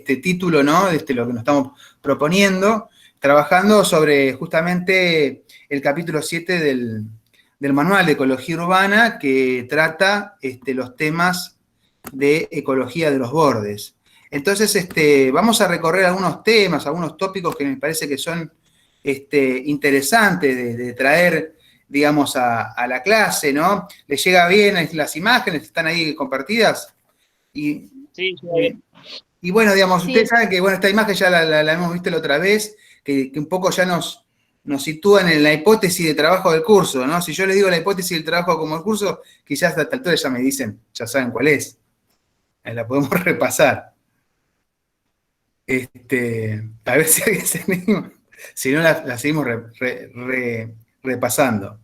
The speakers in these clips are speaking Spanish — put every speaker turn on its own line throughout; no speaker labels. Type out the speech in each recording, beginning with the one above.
este título, ¿no? Lo que nos estamos proponiendo, trabajando sobre justamente el capítulo 7 del Manual de Ecología Urbana, que trata los temas de ecología de los bordes. Entonces, vamos a recorrer algunos temas, algunos tópicos que me parece que son interesantes de traer, digamos, a la clase, ¿no? ¿Les llega bien las imágenes? ¿Están ahí compartidas?
Sí, sí.
Y bueno, digamos,
Sí.
ustedes saben que, bueno, esta imagen ya la hemos visto la otra vez, que un poco ya nos sitúan en la hipótesis de trabajo del curso, ¿no? Si yo les digo la hipótesis del trabajo como el curso, quizás hasta esta altura ya me dicen, ya saben cuál es. La podemos repasar. A ver si alguien se anima. Si no, la seguimos repasando.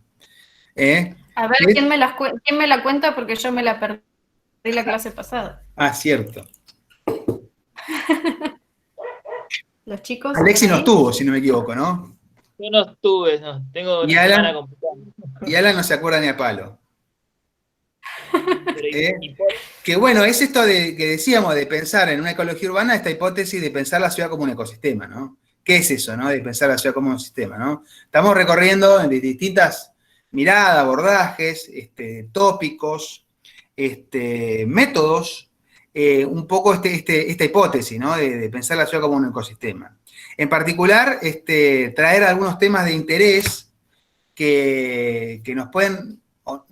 A ver, ¿quién me la cuenta? Porque yo me la perdí la clase pasada.
Ah, cierto.
Los chicos.
Alexis no estuvo, si no me equivoco, ¿no?
Yo no estuve, no. Tengo
¿Y
una
Alan?
semana complicada.
Y Alan no se acuerda ni a palo. Que bueno, es esto que decíamos, de pensar en una ecología urbana, esta hipótesis de pensar la ciudad como un ecosistema, ¿no? ¿Qué es eso, no? De pensar la ciudad como un sistema, ¿no? Estamos recorriendo en distintas miradas, abordajes, tópicos, métodos, un poco esta hipótesis, ¿no? De pensar la ciudad como un ecosistema. En particular, traer algunos temas de interés que nos pueden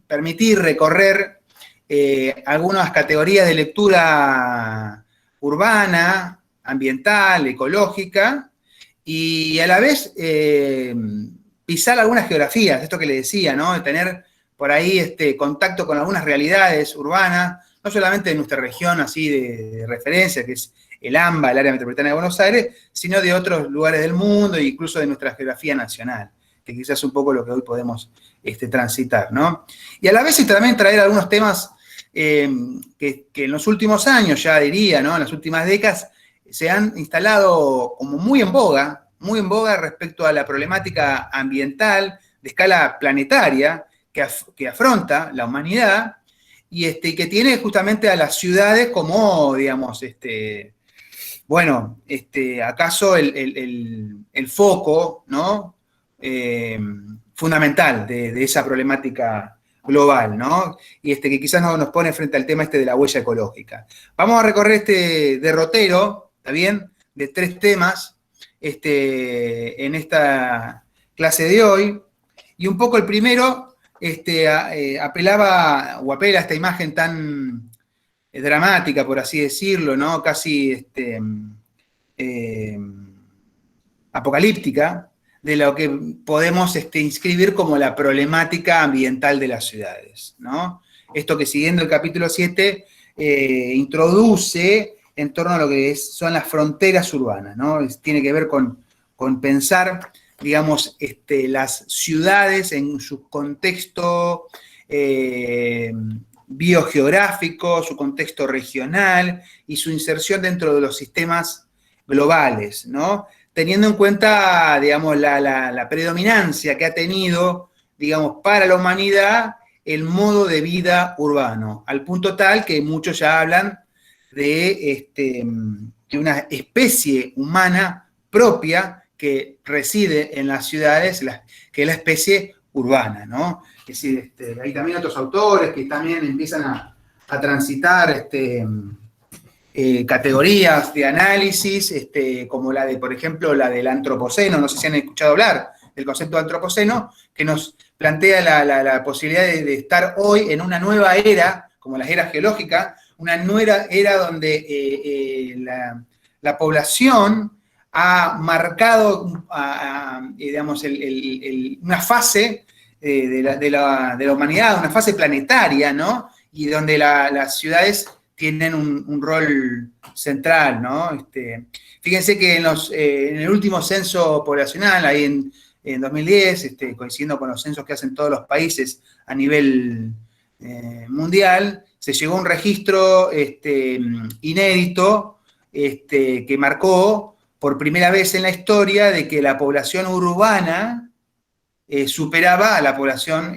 permitir recorrer algunas categorías de lectura urbana, ambiental, ecológica, y a la vez pisar algunas geografías, esto que le decía, ¿no? De tener por ahí contacto con algunas realidades urbanas, no solamente de nuestra región así de referencia, que es el AMBA, el área metropolitana de Buenos Aires, sino de otros lugares del mundo e incluso de nuestra geografía nacional, que quizás es un poco lo que hoy podemos transitar, ¿no? Y a la vez también traer algunos temas que en los últimos años, ya diría, ¿no? En las últimas décadas, se han instalado como muy en boga respecto a la problemática ambiental de escala planetaria que afronta la humanidad y que tiene justamente a las ciudades como, digamos, bueno, acaso el foco, ¿no? Fundamental de esa problemática global, ¿no? Y que quizás nos pone frente al tema de la huella ecológica. Vamos a recorrer este derrotero, ¿está bien? De 3 temas en esta clase de hoy. Y un poco el primero apelaba o apela a esta imagen tan dramática, por así decirlo, ¿no? Casi apocalíptica, de lo que podemos inscribir como la problemática ambiental de las ciudades, ¿no? Esto que siguiendo el capítulo 7 introduce en torno a lo que son las fronteras urbanas, ¿no? Tiene que ver con pensar, digamos, las ciudades en su contexto biogeográfico, su contexto regional y su inserción dentro de los sistemas globales, ¿no? Teniendo en cuenta, digamos, la predominancia que ha tenido, digamos, para la humanidad el modo de vida urbano, al punto tal que muchos ya hablan de una especie humana propia que reside en las ciudades, que es la especie urbana, ¿no? Es decir, hay también otros autores que también empiezan a transitar categorías de análisis, como la de, por ejemplo, la del antropoceno, no sé si han escuchado hablar del concepto de antropoceno, que nos plantea la posibilidad de estar hoy en una nueva era, como la era geológica, una nueva era donde la población ha marcado, digamos, una fase de la humanidad, una fase planetaria, ¿no? Y donde las ciudades tienen un rol central, ¿no? Fíjense que en el último censo poblacional, ahí en 2010, coincidiendo con los censos que hacen todos los países a nivel mundial, se llegó a un registro inédito que marcó por primera vez en la historia de que la población urbana superaba a la población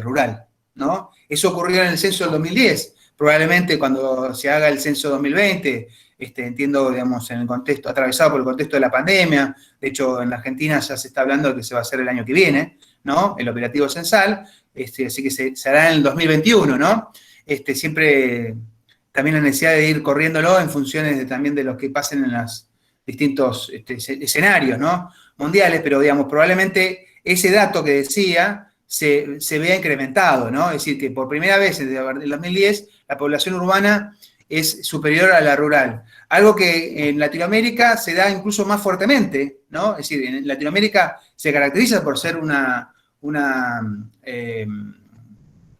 rural, ¿no? Eso ocurrió en el censo del 2010. Probablemente cuando se haga el censo 2020 entiendo, digamos, en el contexto, atravesado por el contexto de la pandemia. De hecho, en la Argentina ya se está hablando de que se va a hacer el año que viene, ¿no? El operativo censal, así que se hará en el 2021, ¿no? Siempre también la necesidad de ir corriéndolo en funciones también de lo que pasen en los distintos escenarios, ¿no? Mundiales, pero digamos, probablemente ese dato que decía se vea incrementado, ¿no? Es decir, que por primera vez desde el 2010 la población urbana es superior a la rural. Algo que en Latinoamérica se da incluso más fuertemente, ¿no? Es decir, en Latinoamérica se caracteriza por ser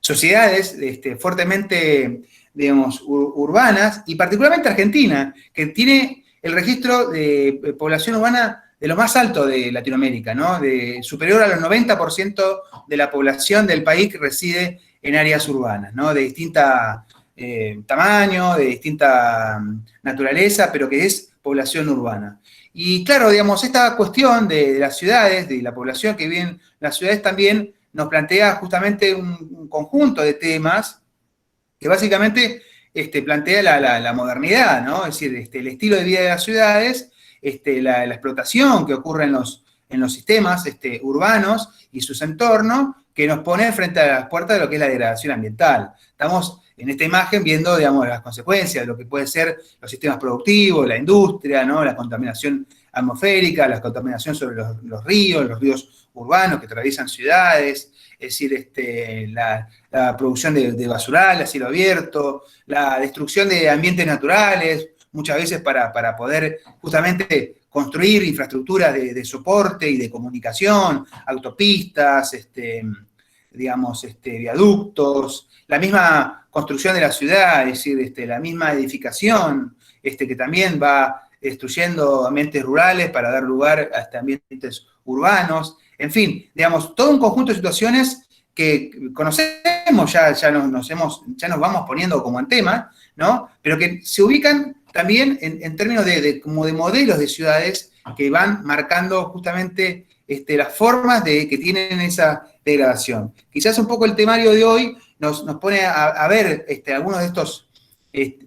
sociedades fuertemente, digamos, urbanas, y particularmente Argentina, que tiene el registro de población urbana de lo más alto de Latinoamérica, ¿no? Superior al 90% de la población del país que reside en áreas urbanas, ¿no? De distinta tamaño, de distinta naturaleza, pero que es población urbana. Y claro, digamos, esta cuestión de las ciudades, de la población que vive en las ciudades también nos plantea justamente un conjunto de temas que básicamente plantea la modernidad, ¿no? Es decir, el estilo de vida de las ciudades, la explotación que ocurre en los sistemas urbanos y sus entornos, que nos pone frente a las puertas de lo que es la degradación ambiental. Estamos en esta imagen viendo, digamos, las consecuencias de lo que pueden ser los sistemas productivos, la industria, ¿no? La contaminación atmosférica, la contaminación sobre los ríos urbanos que atraviesan ciudades, es decir, la producción de basural a cielo abierto, la destrucción de ambientes naturales, muchas veces para poder justamente construir infraestructuras de soporte y de comunicación, autopistas, digamos, viaductos, la misma construcción de la ciudad, es decir, la misma edificación, que también va destruyendo ambientes rurales para dar lugar a ambientes urbanos, en fin, digamos, todo un conjunto de situaciones que conocemos, ya nos vamos poniendo como en tema, ¿no? Pero que se ubican también en términos como de modelos de ciudades que van marcando justamente las formas que tienen esa degradación. Quizás un poco el temario de hoy nos pone a ver algunos de estos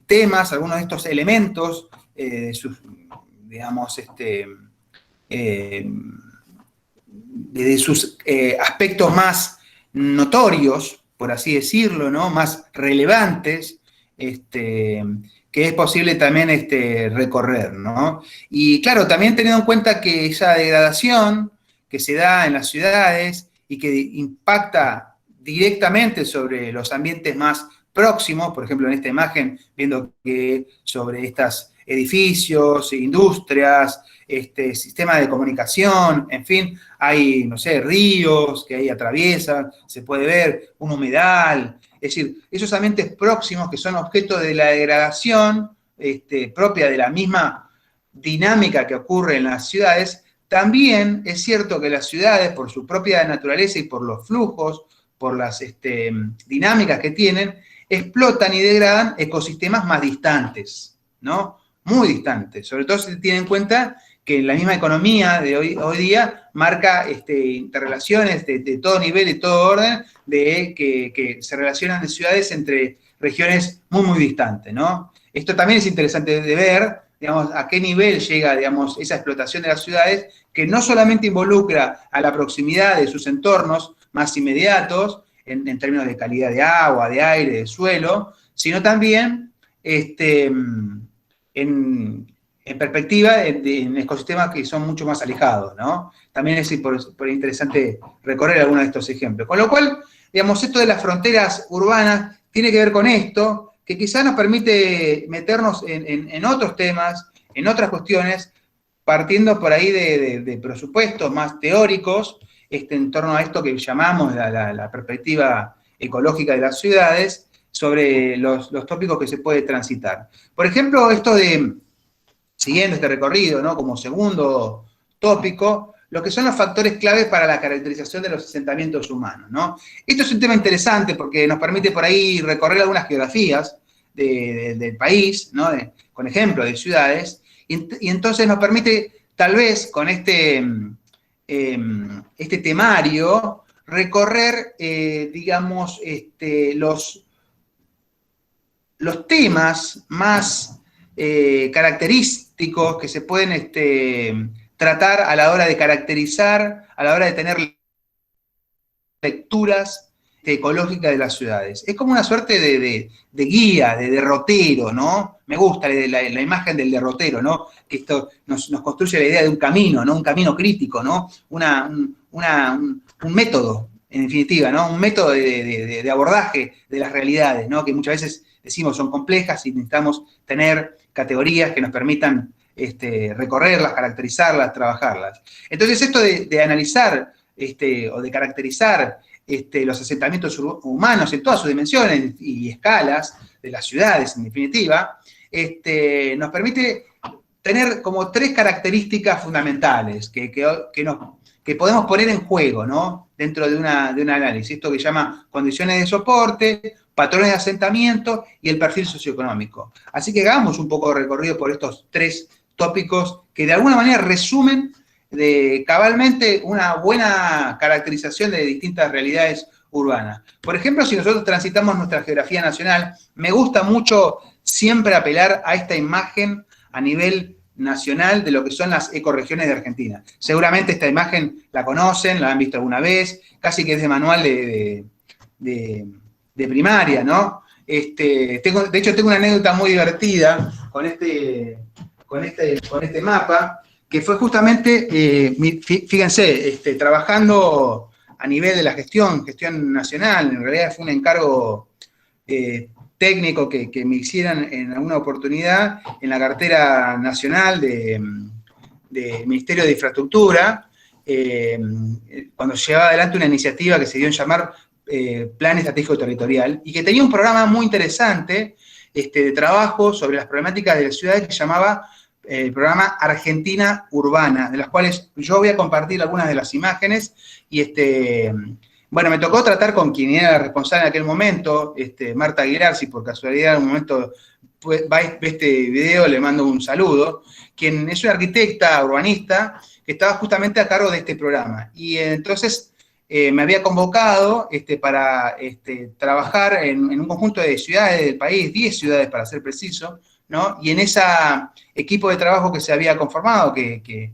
temas, algunos de estos elementos, digamos, de sus aspectos más notorios, por así decirlo, ¿no? Más relevantes, que es posible también recorrer, ¿no? Y claro, también teniendo en cuenta que esa degradación que se da en las ciudades y que impacta directamente sobre los ambientes más próximos, por ejemplo, en esta imagen, viendo que sobre estos edificios, industrias, sistemas de comunicación, en fin, hay, no sé, ríos que ahí atraviesan, se puede ver un humedal, es decir, esos ambientes próximos que son objeto de la degradación propia de la misma dinámica que ocurre en las ciudades, también es cierto que las ciudades, por su propia naturaleza y por los flujos, por las dinámicas que tienen, explotan y degradan ecosistemas más distantes, ¿no? Muy distantes, sobre todo si se tiene en cuenta que la misma economía de hoy día marca interrelaciones de todo nivel y todo orden, que se relacionan de ciudades entre regiones muy, muy distantes, ¿no? Esto también es interesante de ver, digamos, a qué nivel llega, digamos, esa explotación de las ciudades, que no solamente involucra a la proximidad de sus entornos más inmediatos, en términos de calidad de agua, de aire, de suelo, sino también en perspectiva en ecosistemas que son mucho más alejados, ¿no? También es por interesante recorrer algunos de estos ejemplos. Con lo cual, digamos, esto de las fronteras urbanas tiene que ver con esto, que quizás nos permite meternos en otros temas, en otras cuestiones, partiendo por ahí de presupuestos más teóricos, en torno a esto que llamamos la perspectiva ecológica de las ciudades, sobre los tópicos que se puede transitar. Por ejemplo, esto siguiendo este recorrido, ¿no? Como segundo tópico, lo que son los factores claves para la caracterización de los asentamientos humanos, ¿no? Esto es un tema interesante porque nos permite por ahí recorrer algunas geografías del país, ¿no? Con ejemplos de ciudades, y entonces nos permite, tal vez, con este temario, recorrer, digamos, los temas más característicos que se pueden tratar a la hora de caracterizar, a la hora de tener lecturas ecológicas de las ciudades. Es como una suerte de guía, de derrotero, ¿no? Me gusta la imagen del derrotero, ¿no? Que esto nos construye la idea de un camino, ¿no? Un camino crítico, ¿no? Un método, en definitiva, ¿no? Un método de abordaje de las realidades, ¿no? Que muchas veces decimos son complejas y necesitamos tener categorías que nos permitan recorrerlas, caracterizarlas, trabajarlas. Entonces, esto de analizar o de caracterizar los asentamientos humanos en todas sus dimensiones y escalas de las ciudades, en definitiva, nos permite tener como 3 características fundamentales que podemos poner en juego, ¿no? Dentro de un análisis. Esto que llama condiciones de soporte, patrones de asentamiento y el perfil socioeconómico. Así que hagamos un poco de recorrido por estos 3 tópicos que de alguna manera resumen cabalmente una buena caracterización de distintas realidades urbanas. Por ejemplo, si nosotros transitamos nuestra geografía nacional, me gusta mucho siempre apelar a esta imagen a nivel nacional de lo que son las ecorregiones de Argentina. Seguramente esta imagen la conocen, la han visto alguna vez, casi que es de manual de primaria, ¿no? De hecho, tengo una anécdota muy divertida con este mapa, que fue justamente, fíjense, trabajando a nivel de la gestión nacional. En realidad fue un encargo técnico que me hicieran en alguna oportunidad en la cartera nacional de Ministerio de Infraestructura, cuando llevaba adelante una iniciativa que se dio en llamar Plan Estratégico Territorial, y que tenía un programa muy interesante de trabajo sobre las problemáticas de las ciudades que llamaba el programa Argentina Urbana, de las cuales yo voy a compartir algunas de las imágenes, y bueno, me tocó tratar con quien era la responsable en aquel momento, Marta Aguilar, si por casualidad en un momento ve este video, le mando un saludo, quien es una arquitecta urbanista que estaba justamente a cargo de este programa, y entonces me había convocado para trabajar en un conjunto de ciudades del país, 10 ciudades para ser preciso, ¿no? Y en ese equipo de trabajo que se había conformado, que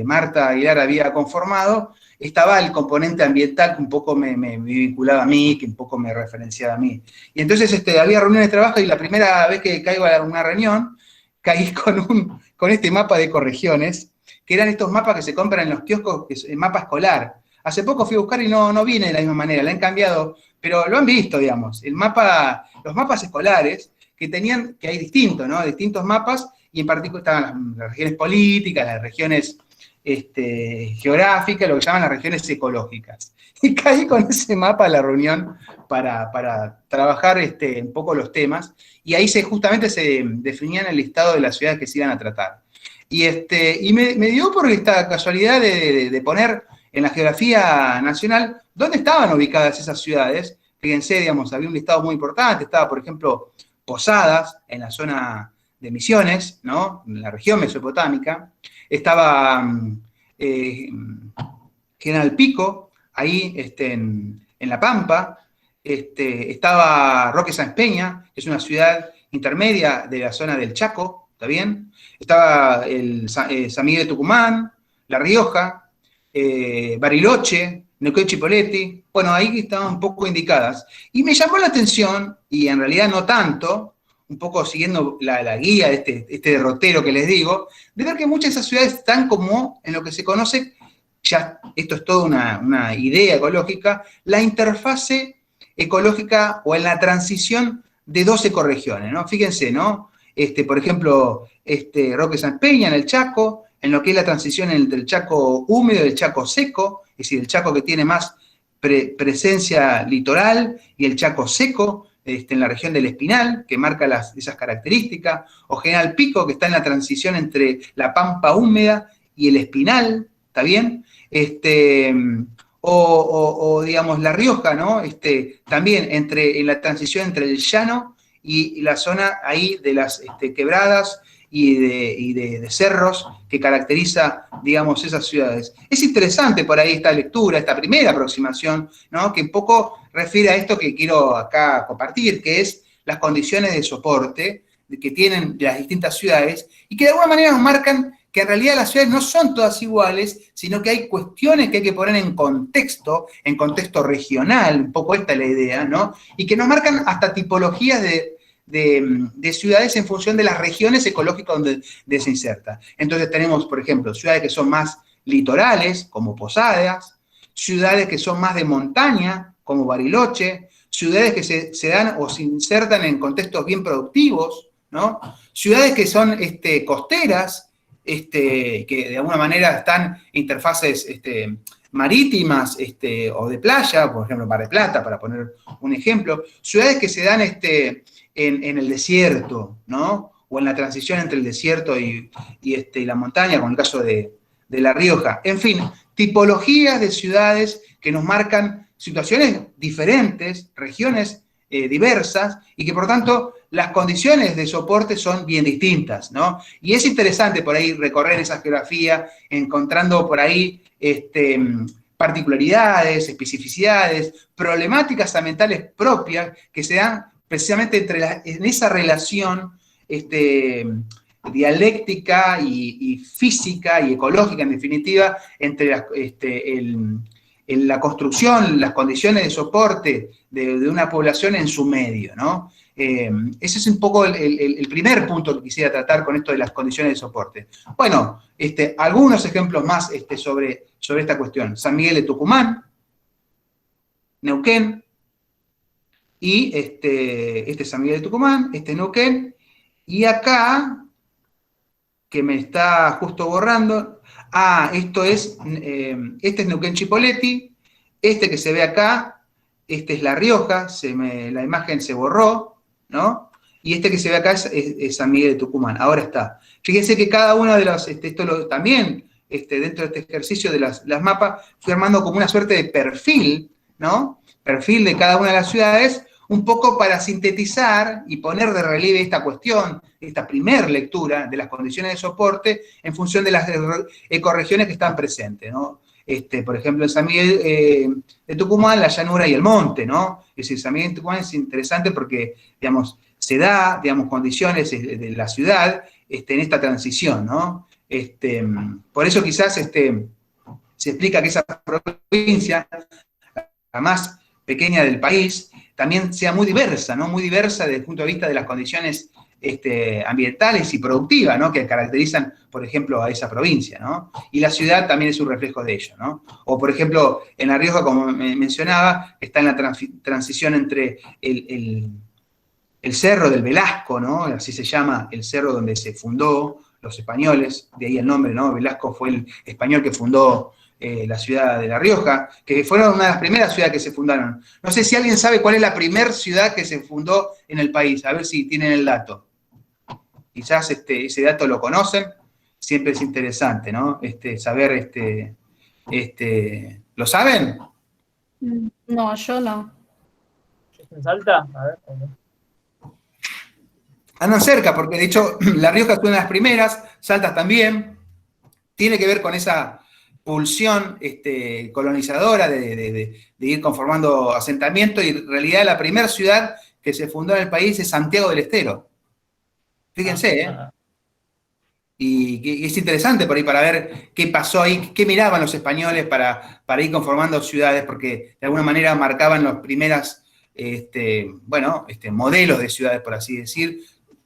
Marta Aguilar había conformado, estaba el componente ambiental que un poco me vinculaba a mí, que un poco me referenciaba a mí. Y entonces había reuniones de trabajo y la primera vez que caigo a una reunión, caí con este mapa de ecorregiones, que eran estos mapas que se compran en los kioscos, mapa escolar. Hace poco fui a buscar y no viene de la misma manera, la han cambiado, pero lo han visto, digamos. Los mapas escolares que hay distintos, ¿no? Distintos mapas, y en particular estaban las regiones políticas, las regiones geográficas, lo que llaman las regiones ecológicas. Y caí con ese mapa a la reunión para trabajar un poco los temas, y ahí justamente se definían el listado de las ciudades que se iban a tratar. Y me dio por esta casualidad de poner en la geografía nacional dónde estaban ubicadas esas ciudades. Fíjense, digamos, había un listado muy importante, estaba, por ejemplo, Posadas, en la zona de Misiones, ¿no? En la región mesopotámica. Estaba General Pico, ahí en La Pampa. Estaba Roque Sáenz Peña, que es una ciudad intermedia de la zona del Chaco, ¿está bien? Estaba San Miguel de Tucumán, La Rioja, Bariloche, Neuquén Chipoleti. Bueno, ahí estaban un poco indicadas. Y me llamó la atención, y en realidad no tanto, un poco siguiendo la guía de este derrotero que les digo, de ver que muchas de esas ciudades están como en lo que se conoce, ya esto es toda una idea ecológica, la interfase ecológica o en la transición de 2 ecorregiones, ¿no? Fíjense, ¿no? Por ejemplo, Roque Sáenz Peña en el Chaco, en lo que es la transición entre el Chaco húmedo y el Chaco seco, es decir, el Chaco que tiene más presencia litoral y el Chaco seco, en la región del Espinal, que marca esas características, o General Pico, que está en la transición entre la Pampa húmeda y el Espinal, ¿está bien? Digamos, La Rioja, ¿no? También en la transición entre el llano y la zona ahí de las quebradas y de cerros que caracteriza, digamos, esas ciudades. Es interesante por ahí esta lectura, esta primera aproximación, ¿no? Que un poco refiere a esto que quiero acá compartir, que es las condiciones de soporte que tienen las distintas ciudades y que de alguna manera nos marcan que en realidad las ciudades no son todas iguales, sino que hay cuestiones que hay que poner en contexto regional, un poco esta es la idea, ¿no? Y que nos marcan hasta tipologías de ciudades en función de las regiones ecológicas donde se inserta. Entonces tenemos, por ejemplo, ciudades que son más litorales, como Posadas, ciudades que son más de montaña, como Bariloche, ciudades que se dan o se insertan en contextos bien productivos, ¿no? Ciudades que son costeras, que de alguna manera están interfaces marítimas o de playa, por ejemplo, Mar del Plata, para poner un ejemplo. Ciudades que se dan en el desierto, ¿no? O en la transición entre el desierto y la montaña, como el caso de La Rioja. En fin, tipologías de ciudades que nos marcan situaciones diferentes, regiones diversas, y que por tanto las condiciones de soporte son bien distintas, ¿no? Y es interesante por ahí recorrer esa geografía, encontrando por ahí particularidades, especificidades, problemáticas ambientales propias que se dan precisamente en esa relación dialéctica y física y ecológica, en definitiva, entre la construcción, las condiciones de soporte de una población en su medio, ¿no? Ese es un poco el primer punto que quisiera tratar con esto de las condiciones de soporte. Bueno, algunos ejemplos más sobre esta cuestión. San Miguel de Tucumán, Neuquén, y San Miguel de Tucumán, Neuquén, y acá, que me está justo borrando, este es Neuquén Chipoleti, que se ve acá, es La Rioja, la imagen se borró, ¿no? Y que se ve acá es San Miguel de Tucumán, ahora está. Fíjense que cada uno de los, también, dentro de este ejercicio de las mapas, fui armando como una suerte de perfil, ¿no? Perfil de cada una de las ciudades, un poco para sintetizar y poner de relieve esta cuestión, esta primer lectura de las condiciones de soporte en función de las ecorregiones que están presentes, ¿no? Por ejemplo, en San Miguel de Tucumán, la llanura y el monte, ¿no? Es decir, San Miguel de Tucumán es interesante porque, digamos, se da, digamos, condiciones de la ciudad en esta transición, ¿no? Por eso quizás se explica que esa provincia, la más pequeña del país, también sea muy diversa, ¿no? Muy diversa desde el punto de vista de las condiciones ambientales y productivas, ¿no? Que caracterizan, por ejemplo, a esa provincia, ¿no? Y la ciudad también es un reflejo de ello, ¿no? O, por ejemplo, en La Rioja, como me mencionaba, está en la transición entre el Cerro del Velasco, ¿no? Así se llama el cerro donde se fundó los españoles, de ahí el nombre, ¿no? Velasco fue el español que fundó la ciudad de La Rioja, que fueron una de las primeras ciudades que se fundaron. No sé si alguien sabe cuál es la primera ciudad que se fundó en el país, a ver si tienen el dato. Quizás ese dato lo conocen, siempre es interesante, ¿no? Saber, ¿lo saben?
No, yo no.
¿En Salta? A ver.
Andan cerca, porque de hecho La Rioja es una de las primeras, Salta también, tiene que ver con esa pulsión colonizadora de ir conformando asentamientos, y en realidad la primera ciudad que se fundó en el país es Santiago del Estero. Fíjense, ¿eh? Y es interesante por ahí para ver qué pasó ahí, qué miraban los españoles para ir conformando ciudades, porque de alguna manera marcaban los primeros modelos de ciudades, por así decir,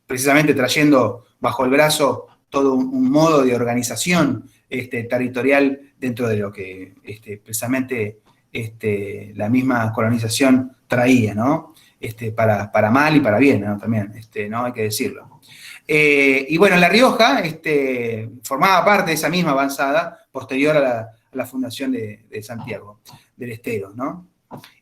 precisamente trayendo bajo el brazo todo un modo de organización territorial dentro de lo que precisamente la misma colonización traía, ¿no? Para mal y para bien, ¿no? También, ¿no? Hay que decirlo. Y bueno, La Rioja formaba parte de esa misma avanzada posterior a la fundación de Santiago del Estero, ¿no?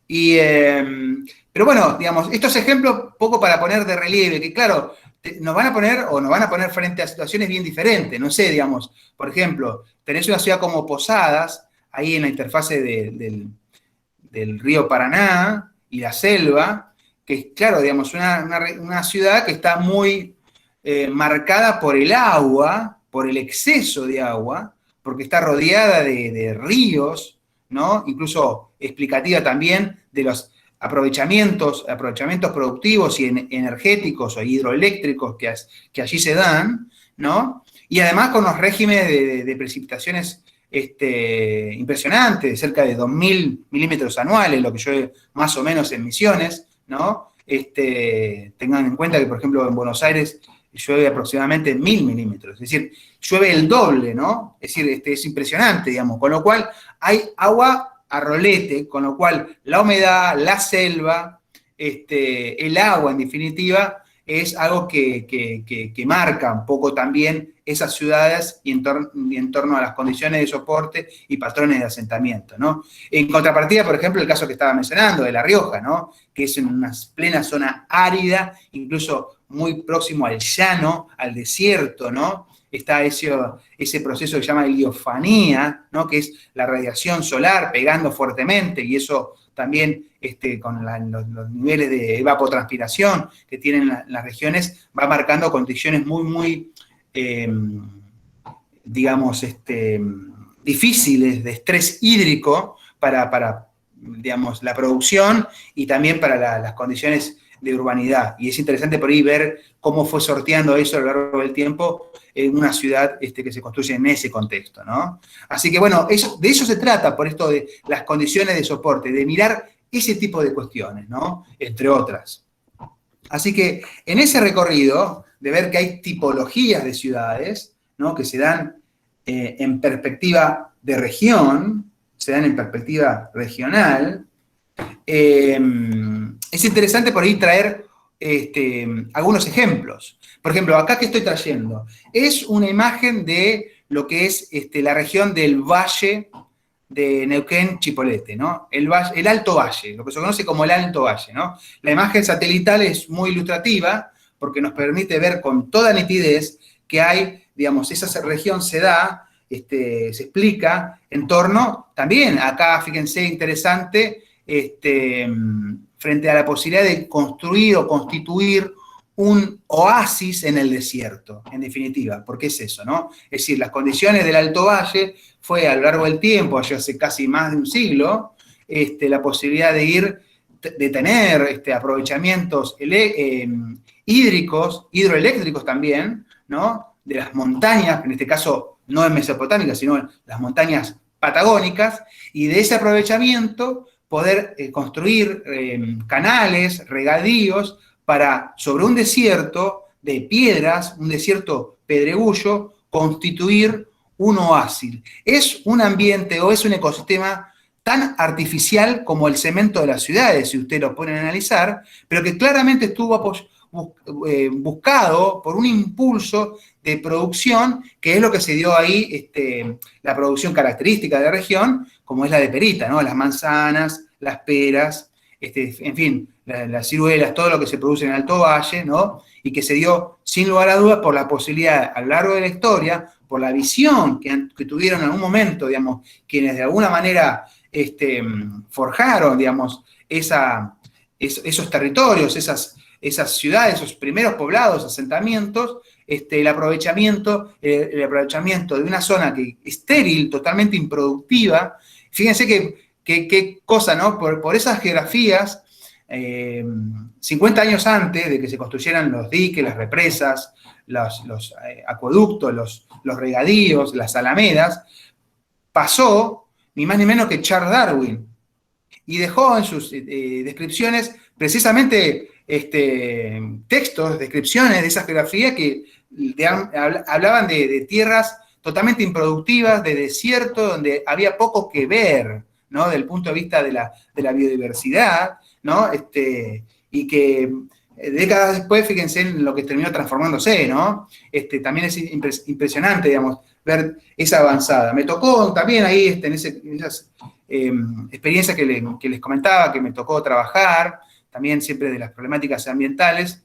Pero bueno, digamos, estos ejemplos poco para poner de relieve, que claro, nos van a poner frente a situaciones bien diferentes. No sé, digamos, por ejemplo, tenés una ciudad como Posadas, ahí en la interfase del río Paraná y la selva, que es, claro, digamos, una ciudad que está muy marcada por el agua, por el exceso de agua, porque está rodeada de ríos, ¿no? Incluso explicativa también de los aprovechamientos productivos y energéticos o hidroeléctricos que allí se dan, ¿no? Y además con los regímenes de precipitaciones impresionantes, cerca de 2.000 milímetros anuales, lo que llueve más o menos en Misiones, ¿no? Tengan en cuenta que, por ejemplo, en Buenos Aires llueve aproximadamente 1.000 milímetros, es decir, llueve el doble, ¿no? Es decir, es impresionante, digamos, con lo cual hay agua a rolete, con lo cual la humedad, la selva, el agua, en definitiva, es algo que marca un poco también esas ciudades y en torno a las condiciones de soporte y patrones de asentamiento, ¿no? En contrapartida, por ejemplo, el caso que estaba mencionando de La Rioja, ¿no? Que es en una plena zona árida, incluso muy próximo al llano, al desierto, ¿no? Está ese proceso que se llama heliofanía, ¿no? Que es la radiación solar pegando fuertemente, y eso también con los niveles de evapotranspiración que tienen las regiones va marcando condiciones muy digamos, difíciles de estrés hídrico para digamos, la producción y también para las condiciones de urbanidad. Y es interesante por ahí ver cómo fue sorteando eso a lo largo del tiempo en una ciudad que se construye en ese contexto, ¿no? Así que, bueno, de eso se trata, por esto de las condiciones de soporte, de mirar ese tipo de cuestiones, ¿no? Entre otras. Así que en ese recorrido, de ver que hay tipologías de ciudades, ¿no? Que se dan en perspectiva de región, se dan en perspectiva regional, es interesante por ahí traer algunos ejemplos. Por ejemplo, acá que estoy trayendo, es una imagen de lo que es la región del Valle de Neuquén, Chipolete, ¿no? El Alto Valle, lo que se conoce como el Alto Valle, ¿no? La imagen satelital es muy ilustrativa porque nos permite ver con toda nitidez que hay, digamos, esa región se da, se explica en torno, también acá, fíjense, interesante, frente a la posibilidad de construir o constituir un oasis en el desierto, en definitiva, porque es eso, ¿no? Es decir, las condiciones del Alto Valle fue a lo largo del tiempo, allá hace casi más de un siglo, la posibilidad de tener aprovechamientos hídricos, hidroeléctricos también, ¿no? De las montañas, en este caso no en Mesopotámica, sino en las montañas patagónicas, y de ese aprovechamiento poder construir canales, regadíos, sobre un desierto de piedras, un desierto pedregullo, constituir un oasis. Es un ambiente o es un ecosistema tan artificial como el cemento de las ciudades, si usted lo pone a analizar, pero que claramente estuvo buscado por un impulso de producción, que es lo que se dio ahí, la producción característica de la región, como es la de Perita, ¿no? Las manzanas, las peras, en fin, las ciruelas, todo lo que se produce en el Alto Valle, ¿no? Y que se dio, sin lugar a dudas, por la posibilidad, a lo largo de la historia, por la visión que tuvieron en algún momento, digamos, quienes de alguna manera forjaron, digamos, esos territorios, esas ciudades, esos primeros poblados, asentamientos, el aprovechamiento de una zona estéril, totalmente improductiva. Fíjense qué cosa, ¿no? Por esas geografías, 50 años antes de que se construyeran los diques, las represas, los acueductos, los regadíos, las alamedas, pasó ni más ni menos que Charles Darwin, y dejó en sus descripciones precisamente textos, descripciones de esas geografías que hablaban de tierras totalmente improductivas, de desierto, donde había poco que ver, ¿no? Desde el punto de vista de la biodiversidad, ¿no? Y que décadas después, fíjense en lo que terminó transformándose, ¿no? También es impresionante, digamos, ver esa avanzada. Me tocó también ahí, en esas experiencias que les comentaba, que me tocó trabajar, también siempre de las problemáticas ambientales,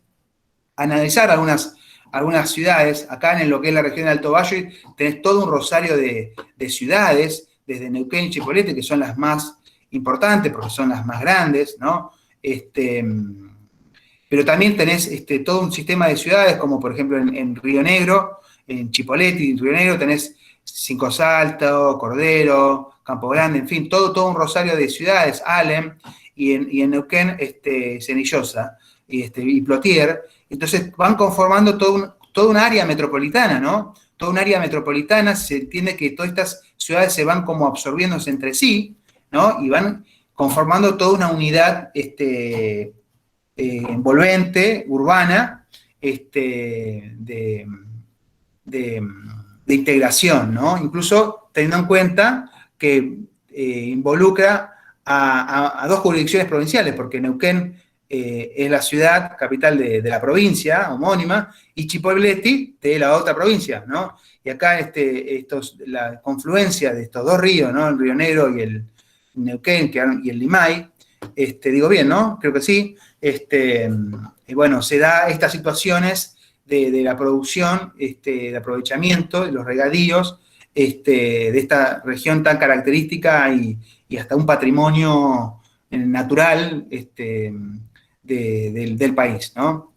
analizar algunas ciudades. Acá en lo que es la región del Alto Valle tenés todo un rosario de ciudades, desde Neuquén y Chipolete, que son las más importantes, porque son las más grandes, ¿no? Pero también tenés todo un sistema de ciudades, como por ejemplo en Río Negro, en Chipolete y en Río Negro tenés Cinco Saltos, Cordero, Campo Grande, en fin, todo un rosario de ciudades, Alem, y en Neuquén, Cenillosa y Plotier. Entonces van conformando toda un área metropolitana, ¿no? Toda un área metropolitana, se entiende que todas estas ciudades se van como absorbiéndose entre sí, ¿no? Y van conformando toda una unidad envolvente, urbana, de integración, ¿no? Incluso teniendo en cuenta que involucra a dos jurisdicciones provinciales, porque Neuquén es la ciudad capital de la provincia homónima, y Chipoleti de la otra provincia, ¿no? Y acá la confluencia de estos dos ríos, ¿no? El Río Negro y el Neuquén y el Limay, digo bien, ¿no? Creo que sí. Y bueno, se da estas situaciones de la producción, de aprovechamiento de los regadíos, de esta región tan característica y hasta un patrimonio natural del país, ¿no?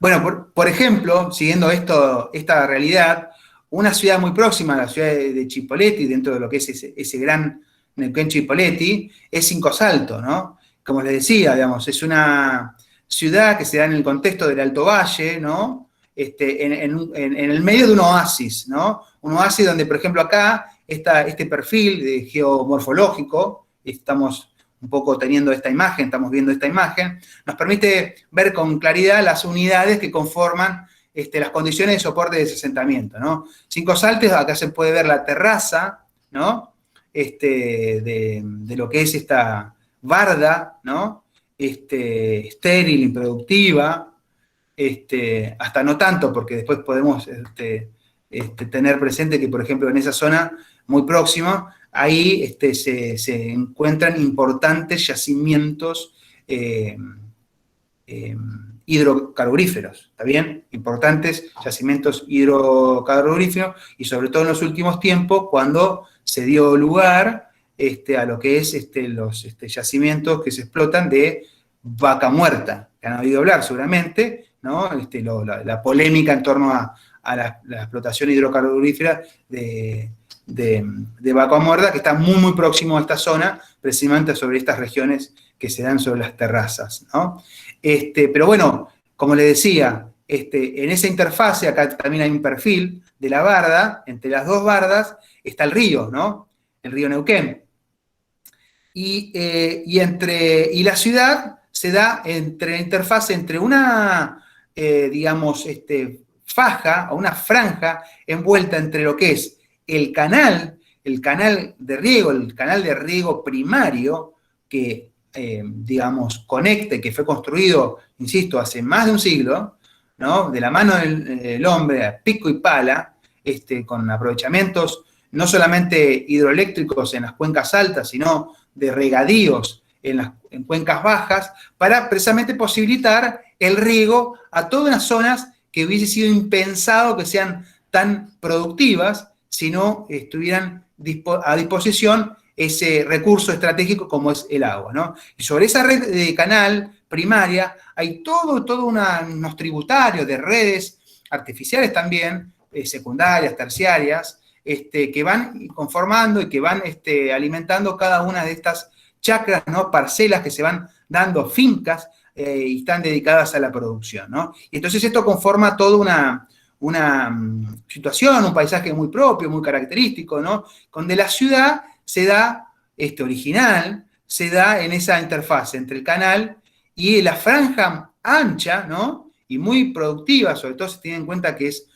Bueno, por ejemplo, siguiendo esta realidad, una ciudad muy próxima a la ciudad de Chipoleti, dentro de lo que es ese gran Neuquén Chipoleti, es Cinco Saltos, ¿no? Como les decía, digamos, es una ciudad que se da en el contexto del Alto Valle, ¿no? En el medio de un oasis, ¿no? Un oasis donde, por ejemplo, acá está este perfil geomorfológico, estamos un poco teniendo esta imagen, estamos viendo esta imagen, nos permite ver con claridad las unidades que conforman las condiciones de soporte de ese asentamiento, ¿no? Cinco Saltos, acá se puede ver la terraza, ¿no? De lo que es esta barda, ¿no? Estéril, improductiva, hasta no tanto, porque después podemos tener presente que, por ejemplo, en esa zona muy próxima, ahí se encuentran importantes yacimientos hidrocarburíferos, ¿está bien? Importantes yacimientos hidrocarburíferos, y sobre todo en los últimos tiempos, cuando se dio lugar a lo que es los yacimientos que se explotan de vaca muerta, que han oído hablar seguramente, ¿no? La polémica en torno a la explotación hidrocarburífera de vaca muerta, que está muy, muy próximo a esta zona, precisamente sobre estas regiones que se dan sobre las terrazas, ¿no? Pero bueno, como les decía, en esa interfase, acá también hay un perfil de la barda, entre las dos bardas está el río, ¿no? El río Neuquén. Y la ciudad se da entre la interfase entre una, digamos, faja o una franja envuelta entre lo que es el canal de riego, el canal de riego primario que, digamos, conecte, que fue construido, insisto, hace más de un siglo, ¿no? De la mano del hombre a pico y pala, con aprovechamientos no solamente hidroeléctricos en las cuencas altas, sino de regadíos en cuencas bajas, para precisamente posibilitar el riego a todas las zonas que hubiese sido impensado que sean tan productivas si no estuvieran a disposición ese recurso estratégico como es el agua, ¿no? Y sobre esa red de canal primaria hay todo unos tributarios de redes artificiales también, secundarias, terciarias, que van conformando y que van alimentando cada una de estas chacras, ¿no? Parcelas que se van dando, fincas, y están dedicadas a la producción, ¿no? Y entonces esto conforma toda una situación, un paisaje muy propio, muy característico, ¿no? Donde la ciudad se da, original, se da en esa interfaz entre el canal y la franja ancha, ¿no? Y muy productiva, sobre todo si tienen en cuenta que es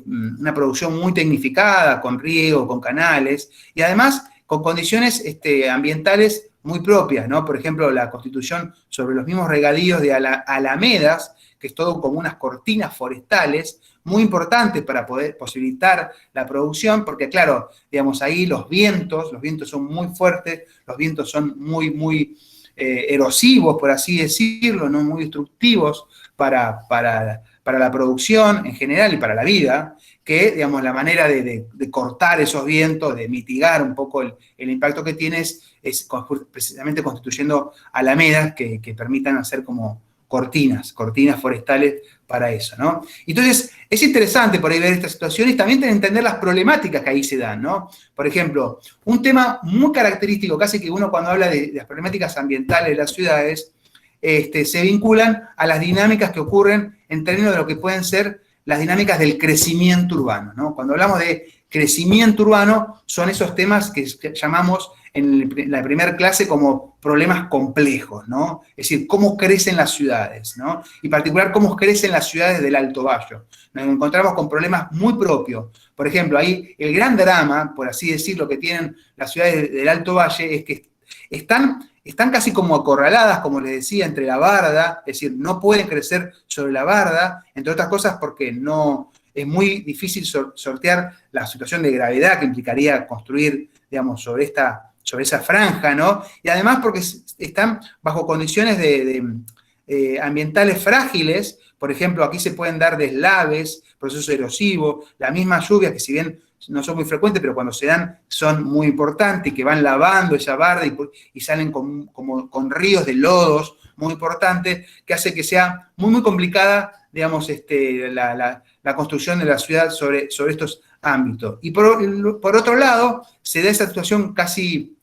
una producción muy tecnificada, con riego, con canales, y además con condiciones ambientales muy propias, ¿no? Por ejemplo, la constitución sobre los mismos regadíos de alamedas, que es todo como unas cortinas forestales, muy importantes para poder posibilitar la producción, porque claro, digamos, ahí los vientos son muy fuertes, los vientos son muy erosivos, por así decirlo, ¿no? Muy destructivos para la producción en general y para la vida, que, digamos, la manera de cortar esos vientos, de mitigar un poco el impacto que tiene es precisamente constituyendo alamedas que permitan hacer como cortinas forestales para eso, ¿no? Entonces, es interesante por ahí ver estas situaciones y también entender las problemáticas que ahí se dan, ¿no? Por ejemplo, un tema muy característico, casi que uno cuando habla de las problemáticas ambientales de las ciudades, se vinculan a las dinámicas que ocurren en términos de lo que pueden ser las dinámicas del crecimiento urbano, ¿no? Cuando hablamos de crecimiento urbano, son esos temas que llamamos en la primera clase como problemas complejos, ¿no? Es decir, cómo crecen las ciudades, ¿no? Y en particular, cómo crecen las ciudades del Alto Valle. Nos encontramos con problemas muy propios. Por ejemplo, ahí el gran drama, por así decirlo, que tienen las ciudades del Alto Valle es que están casi como acorraladas, como les decía, entre la barda, es decir, no pueden crecer sobre la barda, entre otras cosas porque no es muy difícil sortear la situación de gravedad que implicaría construir, digamos, sobre esa franja, ¿no? Y además porque están bajo condiciones ambientales frágiles. Por ejemplo, aquí se pueden dar deslaves, procesos erosivos, la misma lluvia que si bien no son muy frecuentes, pero cuando se dan son muy importantes, que van lavando esa barda y salen con ríos de lodos muy importantes, que hace que sea muy, muy complicada, digamos, la construcción de la ciudad sobre estos ámbitos. Y por otro lado, se da esa situación casi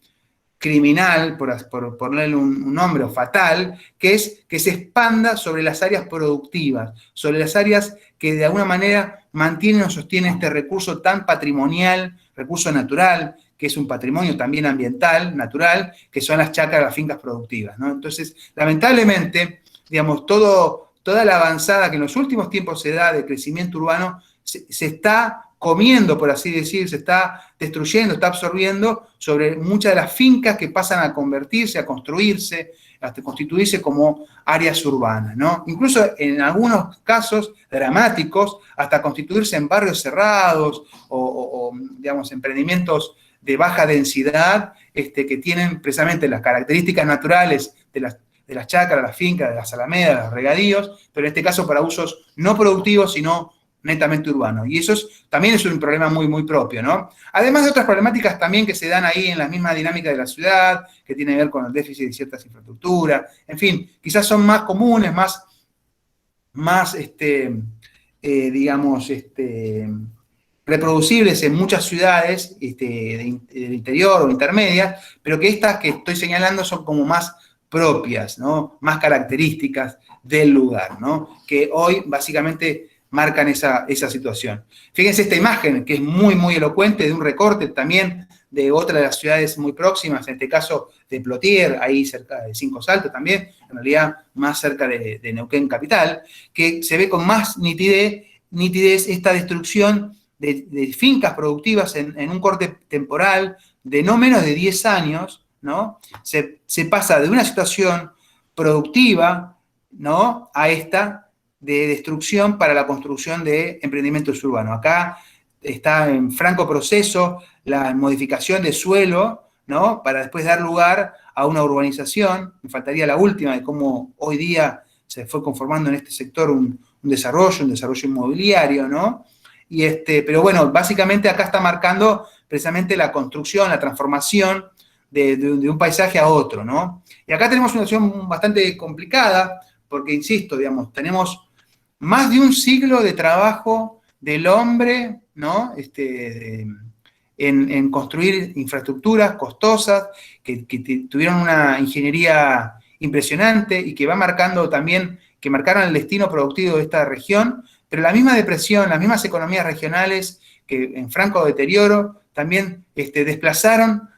criminal, por ponerle un nombre, o fatal, que es que se expanda sobre las áreas productivas, sobre las áreas que de alguna manera mantienen o sostienen este recurso tan patrimonial, recurso natural, que es un patrimonio también ambiental, natural, que son las chacras, las fincas productivas, ¿no? Entonces, lamentablemente, digamos, toda la avanzada que en los últimos tiempos se da de crecimiento urbano se está comiendo, por así decir, se está destruyendo, está absorbiendo sobre muchas de las fincas que pasan a convertirse, a construirse, hasta constituirse como áreas urbanas, ¿no? Incluso en algunos casos dramáticos, hasta constituirse en barrios cerrados o digamos, emprendimientos de baja densidad que tienen precisamente las características naturales de las chacras, las fincas, de las alamedas, los regadíos, pero en este caso para usos no productivos, sino netamente urbano. Y eso también es un problema muy, muy propio, ¿no? Además de otras problemáticas también que se dan ahí en la misma dinámica de la ciudad, que tiene que ver con el déficit de ciertas infraestructuras, en fin, quizás son más comunes, más digamos, reproducibles en muchas ciudades del interior o intermedias, pero que estas que estoy señalando son como más propias, ¿no? Más características del lugar, ¿no? Que hoy básicamente marcan esa situación. Fíjense esta imagen, que es muy, muy elocuente, de un recorte también de otra de las ciudades muy próximas, en este caso de Plotier, ahí cerca de Cinco Saltos también, en realidad más cerca de Neuquén capital, que se ve con más nitidez esta destrucción de fincas productivas en un corte temporal de no menos de 10 años, ¿no? Se pasa de una situación productiva, ¿no?, a esta de destrucción para la construcción de emprendimientos urbanos. Acá está en franco proceso la modificación de suelo, ¿no?, para después dar lugar a una urbanización. Me faltaría la última de cómo hoy día se fue conformando en este sector un desarrollo inmobiliario, ¿no? Pero bueno, básicamente acá está marcando precisamente la construcción, la transformación de un paisaje a otro, ¿no? Y acá tenemos una situación bastante complicada, porque, insisto, digamos, tenemos más de un siglo de trabajo del hombre, ¿no?, en construir infraestructuras costosas, que tuvieron una ingeniería impresionante y que va marcando también, que marcaron el destino productivo de esta región, pero la misma depresión, las mismas economías regionales que en franco deterioro también desplazaron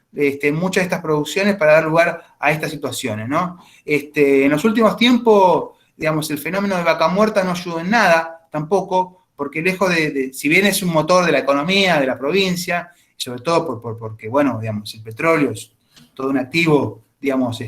muchas de estas producciones para dar lugar a estas situaciones, ¿no? En los últimos tiempos, digamos, el fenómeno de vaca muerta no ayudó en nada tampoco, porque lejos si bien es un motor de la economía, de la provincia, y sobre todo porque, bueno, digamos, el petróleo es todo un activo, digamos,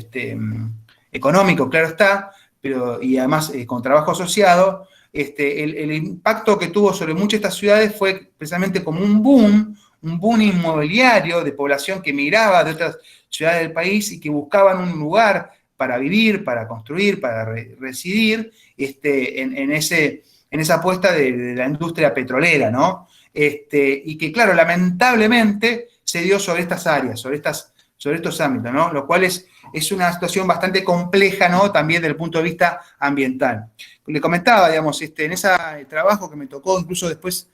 económico, claro está, pero y además con trabajo asociado, el impacto que tuvo sobre muchas de estas ciudades fue precisamente como un boom inmobiliario de población que migraba de otras ciudades del país y que buscaban un lugar para vivir, para construir, para residir, en esa apuesta de la industria petrolera, ¿no? Y que, claro, lamentablemente se dio sobre estas áreas, sobre estas sobre estos ámbitos, ¿no? Lo cual es una situación bastante compleja, ¿no? También desde el punto de vista ambiental. Le comentaba, digamos, en ese trabajo que me tocó incluso después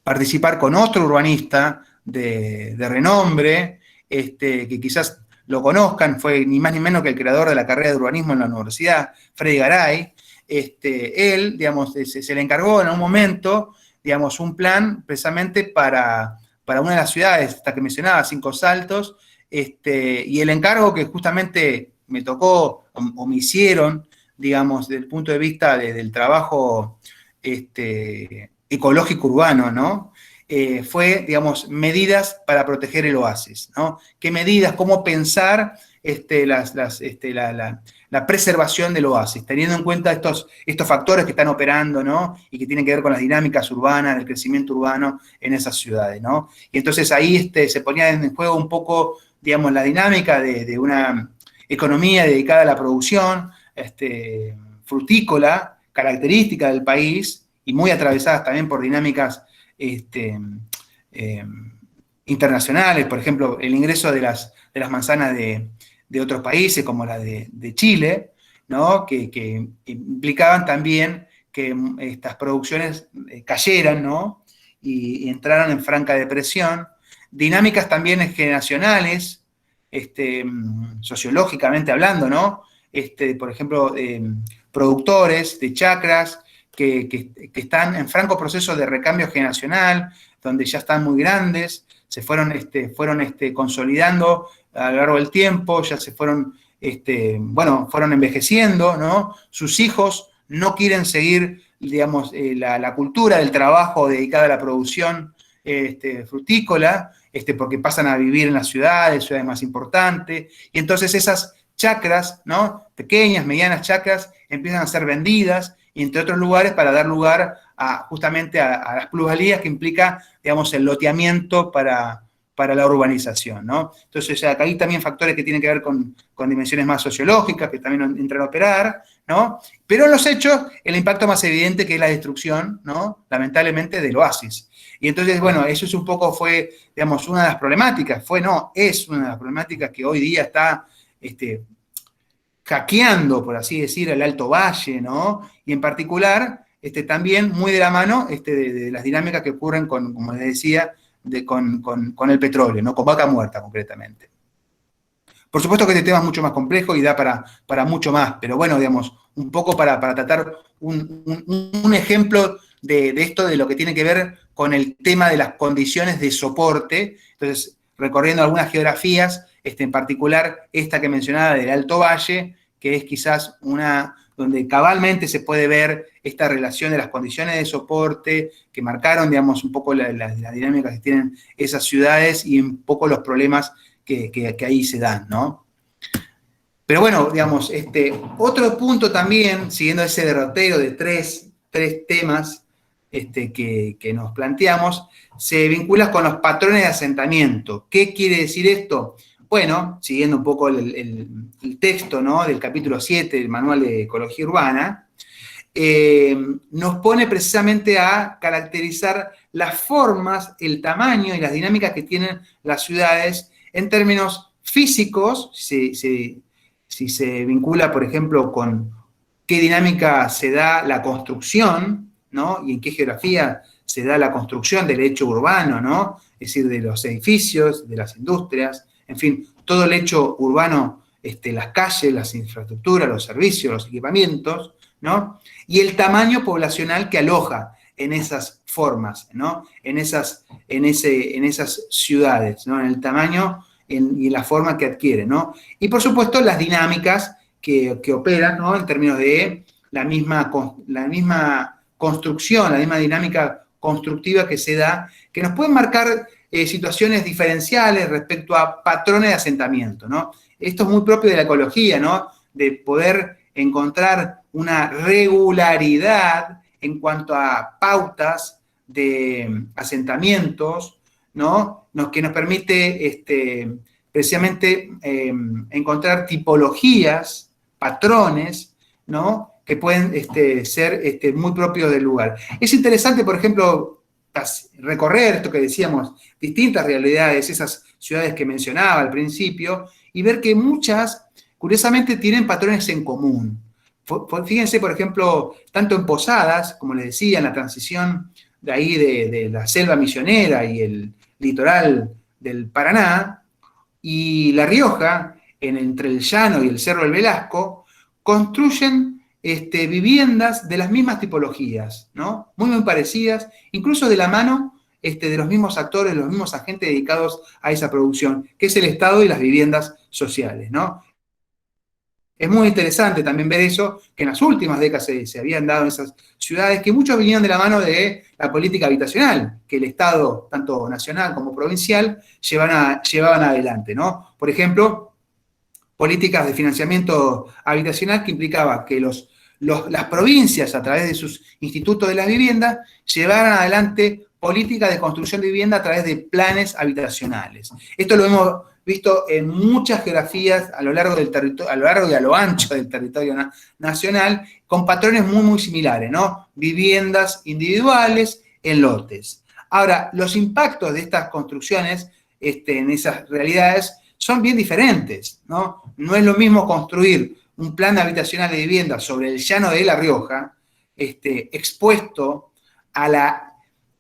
participar con otro urbanista de renombre, que quizás lo conozcan, fue ni más ni menos que el creador de la carrera de urbanismo en la universidad, Freddy Garay. Él, digamos, se le encargó en un momento, digamos, un plan precisamente para una de las ciudades, esta que mencionaba, Cinco Saltos, y el encargo que justamente me tocó o me hicieron, digamos, desde el punto de vista del trabajo ecológico urbano, ¿no? Fue, digamos, medidas para proteger el oasis, ¿no? ¿Qué medidas? ¿Cómo pensar la preservación del oasis, teniendo en cuenta estos factores que están operando, ¿no? Y que tienen que ver con las dinámicas urbanas, el crecimiento urbano en esas ciudades, ¿no? Y entonces ahí se ponía en juego un poco, digamos, la dinámica de una economía dedicada a la producción frutícola, característica del país, y muy atravesadas también por dinámicas internacionales, por ejemplo, el ingreso de las manzanas de otros países, como la de Chile, ¿no? Que implicaban también que estas producciones cayeran, ¿no? Y entraran en franca depresión. Dinámicas también generacionales, sociológicamente hablando, ¿no? Por ejemplo, productores de chacras que están en franco proceso de recambio generacional, donde ya están muy grandes, se fueron consolidando a lo largo del tiempo, ya se fueron envejeciendo, ¿no? Sus hijos no quieren seguir, digamos, la cultura del trabajo dedicada a la producción frutícola, porque pasan a vivir en las ciudades más importantes, y entonces esas chacras, ¿no? Pequeñas, medianas chacras, empiezan a ser vendidas, entre otros lugares, para dar lugar justamente a las plusvalías que implica, digamos, el loteamiento para la urbanización, ¿no? Entonces, acá hay también factores que tienen que ver con dimensiones más sociológicas, que también entran a operar, ¿no? Pero en los hechos, el impacto más evidente que es la destrucción, ¿no? Lamentablemente, del oasis. Y entonces, bueno, eso es un poco fue, digamos, una de las problemáticas, es una de las problemáticas que hoy día está hackeando, por así decir, el Alto Valle, ¿no? Y en particular, también muy de la mano de las dinámicas que ocurren con, como les decía, con el petróleo, ¿no? Con Vaca Muerta, concretamente. Por supuesto que este tema es mucho más complejo y da para mucho más, pero bueno, digamos, un poco para tratar un ejemplo de esto, de lo que tiene que ver con el tema de las condiciones de soporte. Entonces, recorriendo algunas geografías, en particular esta que mencionaba del Alto Valle, que es quizás una donde cabalmente se puede ver esta relación de las condiciones de soporte que marcaron, digamos, un poco las dinámicas que tienen esas ciudades y un poco los problemas que ahí se dan, ¿no? Pero bueno, digamos, otro punto también, siguiendo ese derrotero de tres temas que nos planteamos, se vincula con los patrones de asentamiento. ¿Qué quiere decir esto? Bueno, siguiendo un poco el texto, ¿no? Del capítulo 7 del Manual de Ecología Urbana, nos pone precisamente a caracterizar las formas, el tamaño y las dinámicas que tienen las ciudades en términos físicos, si se vincula, por ejemplo, con qué dinámica se da la construcción, ¿no? Y en qué geografía se da la construcción del hecho urbano, ¿no? Es decir, de los edificios, de las industrias, en fin, todo el hecho urbano, las calles, las infraestructuras, los servicios, los equipamientos, ¿no? Y el tamaño poblacional que aloja en esas formas, ¿no? En esas ciudades, ¿no? En el tamaño y en la forma que adquiere, ¿no? Y por supuesto las dinámicas que operan, ¿no? En términos de la misma construcción, la misma dinámica constructiva que se da, que nos pueden marcar situaciones diferenciales respecto a patrones de asentamiento, ¿no? Esto es muy propio de la ecología, ¿no? De poder encontrar una regularidad en cuanto a pautas de asentamientos, ¿no? Que nos permite precisamente encontrar tipologías, patrones, ¿no? Que pueden ser muy propios del lugar. Es interesante, por ejemplo, recorrer esto que decíamos, distintas realidades, esas ciudades que mencionaba al principio, y ver que muchas, curiosamente, tienen patrones en común. Fíjense, por ejemplo, tanto en Posadas, como les decía, en la transición de ahí de la selva misionera y el litoral del Paraná, y La Rioja, entre el Llano y el Cerro del Velasco, construyen viviendas de las mismas tipologías, ¿no? Muy, muy parecidas, incluso de la mano de los mismos actores, los mismos agentes dedicados a esa producción, que es el Estado y las viviendas sociales, ¿no? Es muy interesante también ver eso, que en las últimas décadas se habían dado en esas ciudades, que muchos vinieron de la mano de la política habitacional, que el Estado, tanto nacional como provincial, llevaban adelante, ¿no? Por ejemplo, políticas de financiamiento habitacional que implicaba que las provincias, a través de sus institutos de las viviendas, llevaran adelante políticas de construcción de vivienda a través de planes habitacionales. Esto lo hemos visto en muchas geografías a lo largo del territorio, a lo largo y a lo ancho del territorio nacional, con patrones muy, muy similares, ¿no? Viviendas individuales en lotes. Ahora, los impactos de estas construcciones en esas realidades son bien diferentes, ¿no? No es lo mismo construir un plan habitacional de vivienda sobre el llano de La Rioja, expuesto a la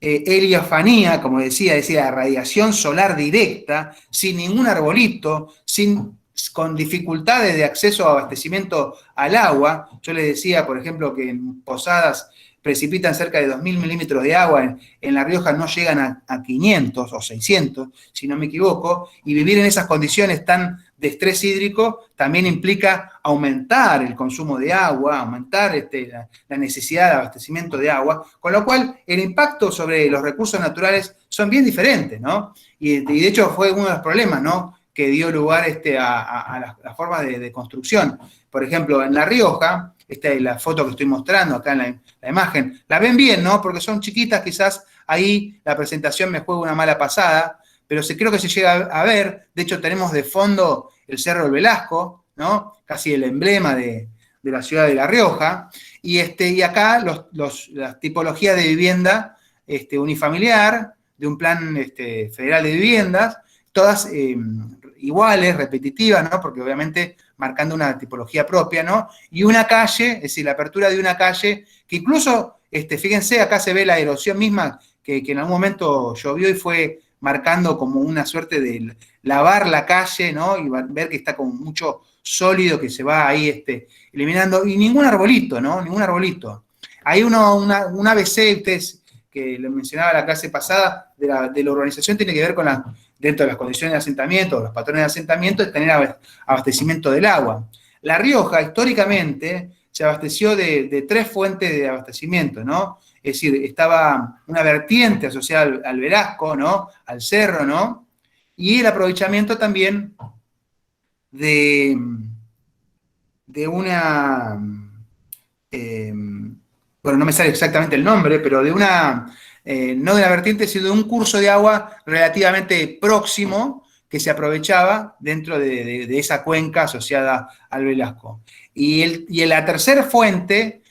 heliofanía, como decía, es decir, a radiación solar directa, sin ningún arbolito, con dificultades de acceso a abastecimiento al agua. Yo les decía, por ejemplo, que en Posadas precipitan cerca de 2.000 milímetros de agua, en La Rioja no llegan a 500 o 600, si no me equivoco, y vivir en esas condiciones tan de estrés hídrico también implica aumentar el consumo de agua, aumentar la necesidad de abastecimiento de agua, con lo cual el impacto sobre los recursos naturales son bien diferentes, ¿no? Y de hecho fue uno de los problemas, ¿no?, que dio lugar a las formas de construcción. Por ejemplo, en La Rioja, esta es la foto que estoy mostrando acá en la imagen, la ven bien, ¿no? Porque son chiquitas, quizás ahí la presentación me juega una mala pasada, pero creo que se llega a ver. De hecho, tenemos de fondo el Cerro del Velasco, ¿no? Casi el emblema de la ciudad de La Rioja, y acá las tipologías de vivienda unifamiliar, de un plan federal de viviendas, todas iguales, repetitivas, ¿no? Porque obviamente marcando una tipología propia, ¿no? Y una calle, es decir, la apertura de una calle, que incluso, fíjense, acá se ve la erosión misma, que en algún momento llovió y fue marcando como una suerte de lavar la calle, ¿no? Y ver que está como mucho sólido que se va ahí eliminando, y ningún arbolito, ¿no? Ningún arbolito. Hay un ABC, ustedes, que le mencionaba la clase pasada, de la urbanización, tiene que ver con dentro de las condiciones de asentamiento, los patrones de asentamiento, es tener abastecimiento del agua. La Rioja, históricamente, se abasteció de 3 fuentes de abastecimiento, ¿no? Es decir, estaba una vertiente asociada al Velasco, ¿no?, al cerro, ¿no?, y el aprovechamiento también de una, bueno, no me sale exactamente el nombre, pero de una, no de la vertiente, sino de un curso de agua relativamente próximo que se aprovechaba dentro de esa cuenca asociada al Velasco. Y la tercera fuente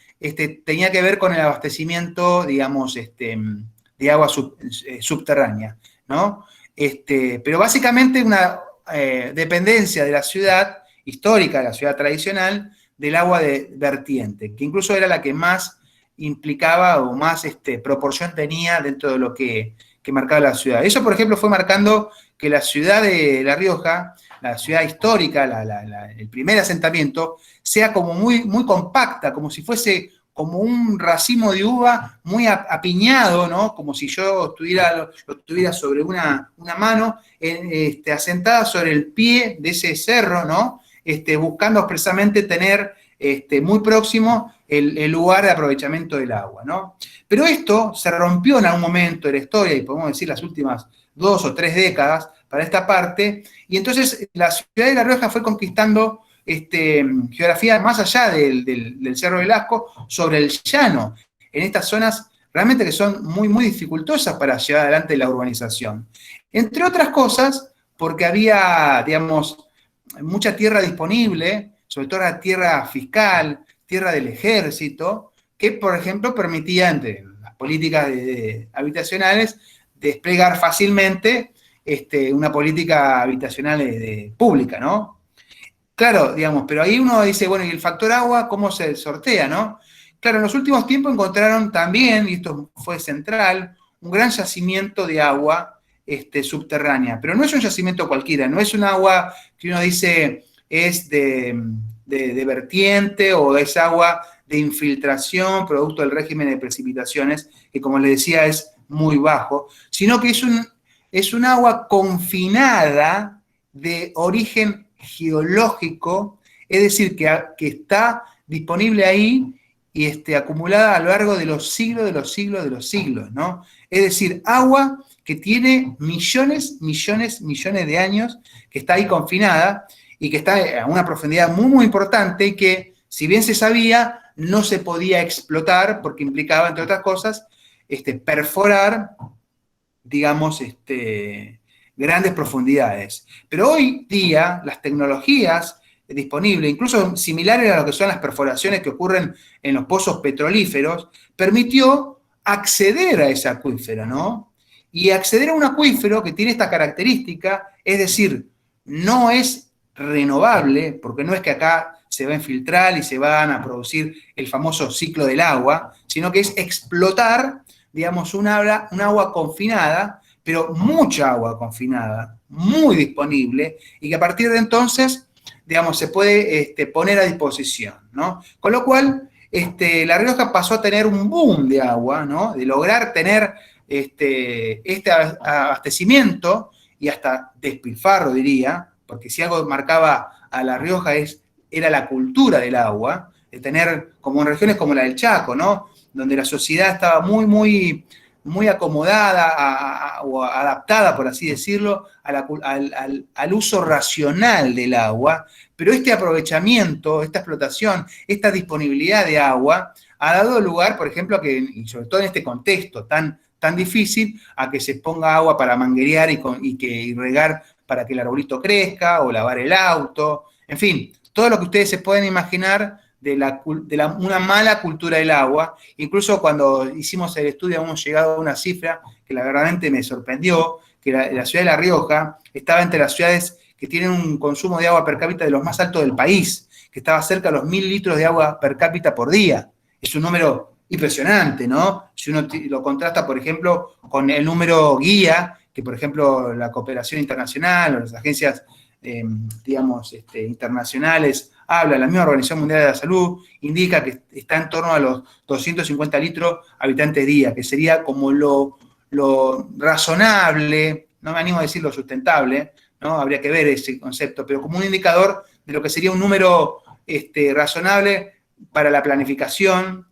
tenía que ver con el abastecimiento, digamos, de agua subterránea, ¿no? Pero básicamente una dependencia de la ciudad histórica, de la ciudad tradicional, del agua de vertiente, que incluso era la que más implicaba o más proporción tenía dentro de lo que marcaba la ciudad. Eso, por ejemplo, fue marcando que la ciudad de La Rioja, la ciudad histórica, el primer asentamiento, sea como muy, muy compacta, como si fuese como un racimo de uva muy apiñado, ¿no? Como si yo lo tuviera sobre una mano, asentada sobre el pie de ese cerro, ¿no? Buscando expresamente tener muy próximo el lugar de aprovechamiento del agua, ¿no? Pero esto se rompió en algún momento de la historia, y podemos decir las últimas 2 o 3 décadas para esta parte, y entonces la ciudad de La Rioja fue conquistando geografía más allá del Cerro Velasco, sobre el llano, en estas zonas realmente que son muy, muy dificultosas para llevar adelante la urbanización. Entre otras cosas, porque había, digamos, mucha tierra disponible, sobre todo la tierra fiscal, tierra del ejército, que, por ejemplo, permitía, entre las políticas habitacionales, desplegar fácilmente una política habitacional pública, ¿no? Claro, digamos, pero ahí uno dice, bueno, ¿y el factor agua cómo se sortea, no? Claro, en los últimos tiempos encontraron también, y esto fue central, un gran yacimiento de agua subterránea, pero no es un yacimiento cualquiera, no es un agua que uno dice es de vertiente o es agua de infiltración, producto del régimen de precipitaciones, que como les decía es muy bajo, sino que es un agua confinada de origen geológico, es decir, que está disponible ahí y acumulada a lo largo de los siglos, de los siglos, de los siglos, ¿no? Es decir, agua que tiene millones, millones, millones de años, que está ahí confinada y que está a una profundidad muy, muy importante y que, si bien se sabía, no se podía explotar porque implicaba, entre otras cosas, perforar, digamos, grandes profundidades. Pero hoy día las tecnologías disponibles, incluso similares a lo que son las perforaciones que ocurren en los pozos petrolíferos, permitió acceder a ese acuífero, ¿no? Y acceder a un acuífero que tiene esta característica, es decir, no es renovable, porque no es que acá se va a infiltrar y se van a producir el famoso ciclo del agua, sino que es explotar, digamos, un agua confinada, pero mucha agua confinada, muy disponible, y que a partir de entonces, digamos, se puede poner a disposición, ¿no? Con lo cual, La Rioja pasó a tener un boom de agua, ¿no? De lograr tener este abastecimiento y hasta despilfarro, diría, porque si algo marcaba a La Rioja era la cultura del agua, de tener, como en regiones como la del Chaco, ¿no? Donde la sociedad estaba muy, muy, muy acomodada o adaptada, por así decirlo, al uso racional del agua, pero este aprovechamiento, esta explotación, esta disponibilidad de agua ha dado lugar, por ejemplo, y sobre todo en este contexto tan difícil, a que se ponga agua para manguerear y regar para que el arbolito crezca, o lavar el auto, en fin, todo lo que ustedes se pueden imaginar de una mala cultura del agua. Incluso cuando hicimos el estudio hemos llegado a una cifra que verdaderamente me sorprendió, que la ciudad de La Rioja estaba entre las ciudades que tienen un consumo de agua per cápita de los más altos del país, que estaba cerca de los 1.000 litros de agua per cápita por día. Es un número impresionante, ¿no? Si uno lo contrasta, por ejemplo, con el número guía, que por ejemplo la cooperación internacional o las agencias, digamos, internacionales hablan, la misma Organización Mundial de la Salud indica que está en torno a los 250 litros habitantes día, que sería como lo razonable, no me animo a decir lo sustentable, ¿no? Habría que ver ese concepto, pero como un indicador de lo que sería un número razonable para la planificación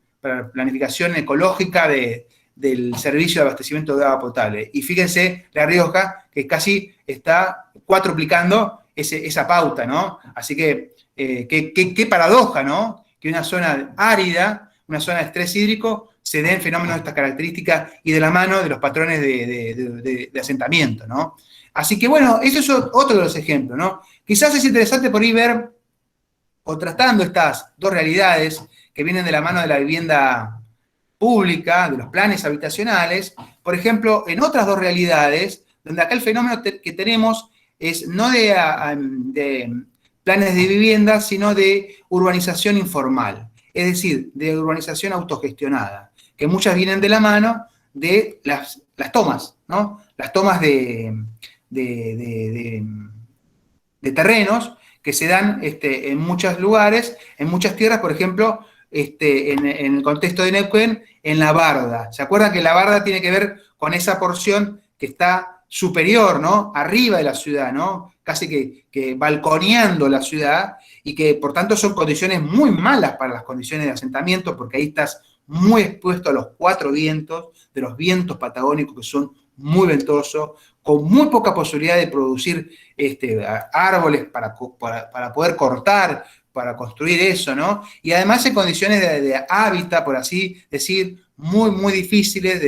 ecológica del servicio de abastecimiento de agua potable. Y fíjense, La Rioja, que casi está cuatruplicando esa pauta, ¿no? Así que, qué paradoja, ¿no? Que una zona árida, una zona de estrés hídrico, se den fenómenos de estas características y de la mano de los patrones de asentamiento, ¿no? Así que, bueno, ese es otro de los ejemplos, ¿no? Quizás es interesante por ahí ver, contrastando estas dos realidades que vienen de la mano de la vivienda pública, de los planes habitacionales, por ejemplo, en otras dos realidades, donde acá el fenómeno que tenemos es no de planes de vivienda, sino de urbanización informal, es decir, de urbanización autogestionada, que muchas vienen de la mano de las tomas, ¿no? Las tomas de terrenos que se dan en muchos lugares, en muchas tierras, por ejemplo, en el contexto de Neuquén, en la barda. ¿Se acuerdan que la barda tiene que ver con esa porción que está superior, ¿no? Arriba de la ciudad, ¿no? Casi que balconeando la ciudad, y que por tanto son condiciones muy malas para las condiciones de asentamiento, porque ahí estás muy expuesto a los cuatro vientos, de los vientos patagónicos que son muy ventosos, con muy poca posibilidad de producir árboles para poder cortar, para construir eso, ¿no? Y además en condiciones de hábitat, por así decir, muy, muy difíciles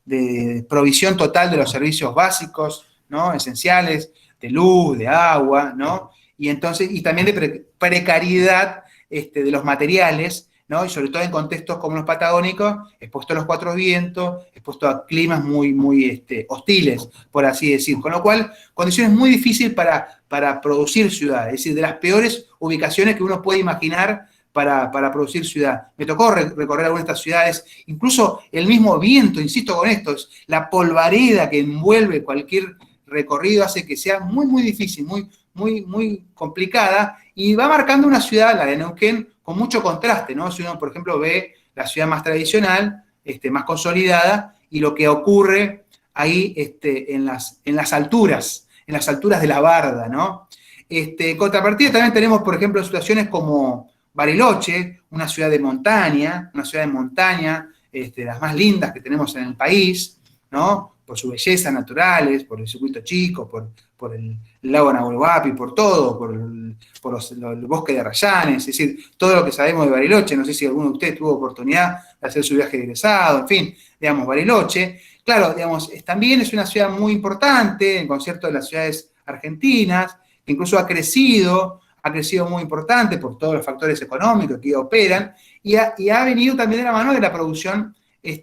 de provisión total de los servicios básicos, ¿no? Esenciales, de luz, de agua, ¿no? Y también de precariedad de los materiales, ¿no? Y sobre todo en contextos como los patagónicos, expuesto a los cuatro vientos, expuesto a climas muy hostiles, por así decir. Con lo cual, condiciones muy difíciles para producir ciudad, es decir, de las peores ubicaciones que uno puede imaginar para producir ciudad. Me tocó recorrer algunas de estas ciudades, incluso el mismo viento, insisto con esto, la polvareda que envuelve cualquier recorrido hace que sea muy difícil, muy complicada, y va marcando una ciudad, la de Neuquén, con mucho contraste, ¿no? Si uno, por ejemplo, ve la ciudad más tradicional, más consolidada, y lo que ocurre ahí en las alturas de la barda, ¿no? Contrapartida también tenemos, por ejemplo, situaciones como Bariloche, una ciudad de montaña, de las más lindas que tenemos en el país, ¿no? Por su belleza naturales, por el circuito chico, por el lago Nahuelhuapi, por todo, por el bosque de Arrayanes, es decir, todo lo que sabemos de Bariloche. No sé si alguno de ustedes tuvo oportunidad de hacer su viaje de egresado, en fin, digamos, Bariloche. Claro, digamos, también es una ciudad muy importante en concierto de las ciudades argentinas, que incluso ha crecido muy importante por todos los factores económicos que operan, y ha venido también de la mano de la producción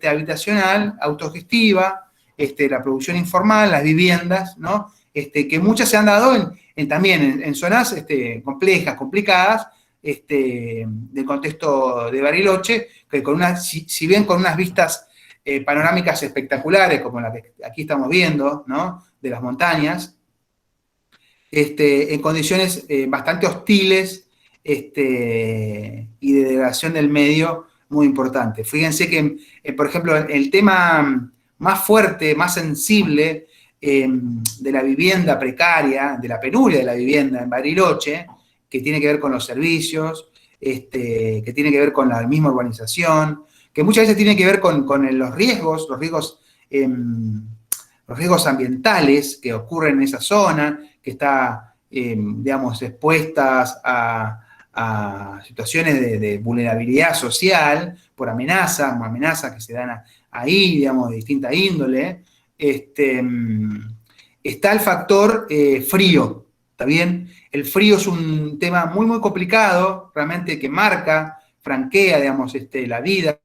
habitacional, autogestiva, la producción informal, las viviendas, ¿no? Que muchas se han dado también en zonas complejas, complicadas, del contexto de Bariloche, que si bien con unas vistas panorámicas espectaculares, como la que aquí estamos viendo, ¿no? De las montañas, en condiciones bastante hostiles y de degradación del medio muy importante. Fíjense que, por ejemplo, el tema más fuerte, más sensible de la vivienda precaria, de la penuria de la vivienda en Bariloche, que tiene que ver con los servicios, que tiene que ver con la misma urbanización, que muchas veces tiene que ver con los riesgos ambientales que ocurren en esa zona, que está, digamos, expuestas a situaciones de vulnerabilidad social por amenazas que se dan ahí, digamos, de distinta índole. Está el factor frío, ¿está bien? El frío es un tema muy complicado, realmente, que franquea, digamos, la vida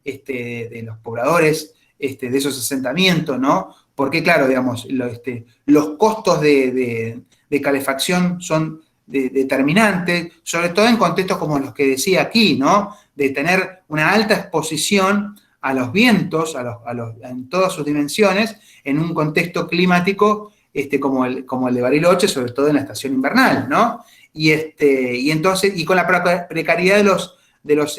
de los pobladores de esos asentamientos, ¿no? Porque, claro, digamos, los costos de calefacción son determinantes, sobre todo en contextos como los que decía aquí, ¿no? De tener una alta exposición a los vientos, en todas sus dimensiones, en un contexto climático como el de Bariloche, sobre todo en la estación invernal, ¿no? Y entonces, y con la precariedad de los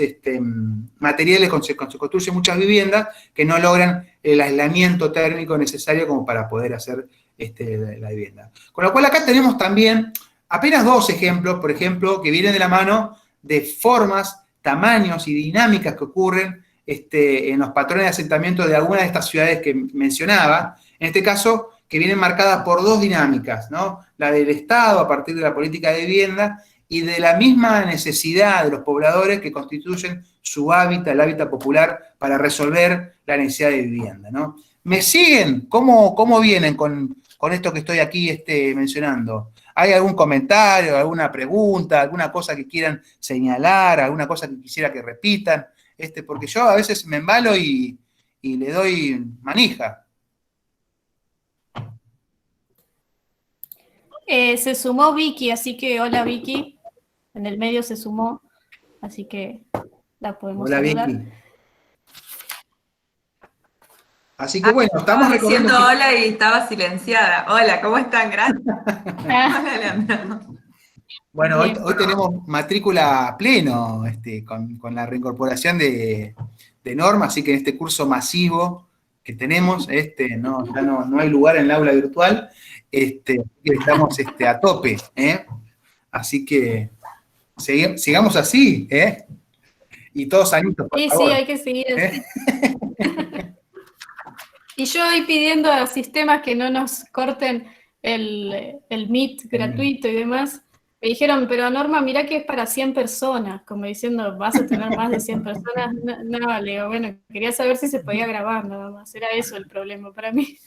materiales con que se construyen muchas viviendas que no logran el aislamiento térmico necesario como para poder hacer la vivienda. Con lo cual acá tenemos también apenas dos ejemplos, por ejemplo, que vienen de la mano de formas, tamaños y dinámicas que ocurren en los patrones de asentamiento de algunas de estas ciudades que mencionaba, en este caso, que vienen marcadas por dos dinámicas, ¿no? La del Estado a partir de la política de vivienda y de la misma necesidad de los pobladores que constituyen su hábitat, el hábitat popular, para resolver la necesidad de vivienda, ¿no? ¿Me siguen? ¿Cómo vienen con esto que estoy aquí mencionando? ¿Hay algún comentario, alguna pregunta, alguna cosa que quieran señalar, alguna cosa que quisiera que repitan? Porque yo a veces me embalo y le doy manija.
Se sumó Vicky, así que hola Vicky. En el medio se sumó, así que la podemos saludar.
Vicky. Así que bueno, estamos
diciendo hola y estaba silenciada. Hola, ¿cómo están? Gracias. Hola, Leandro.
Bueno, hoy tenemos matrícula a pleno con la reincorporación de Norma, así que en este curso masivo que tenemos, no hay lugar en el aula virtual, estamos a tope, así que sigamos así, y todos añitos, por favor.
Sí, hay que seguir así. Y yo voy pidiendo a sistemas que no nos corten el Meet gratuito y demás. Me dijeron, pero Norma, mirá que es para 100 personas, como diciendo, ¿vas a tener más de 100 personas? No, le digo, bueno, quería saber si se podía grabar nada más, era eso el problema para mí.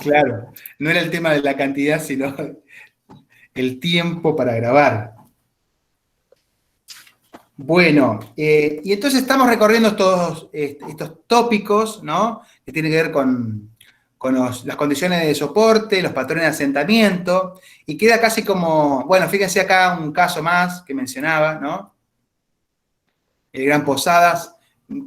Claro, no era el tema de la cantidad, sino el tiempo para grabar. Bueno, y entonces estamos recorriendo todos estos tópicos, ¿no? Que tienen que ver con las condiciones de soporte, los patrones de asentamiento, y queda casi como, bueno, fíjense acá un caso más que mencionaba, ¿no? El Gran Posadas,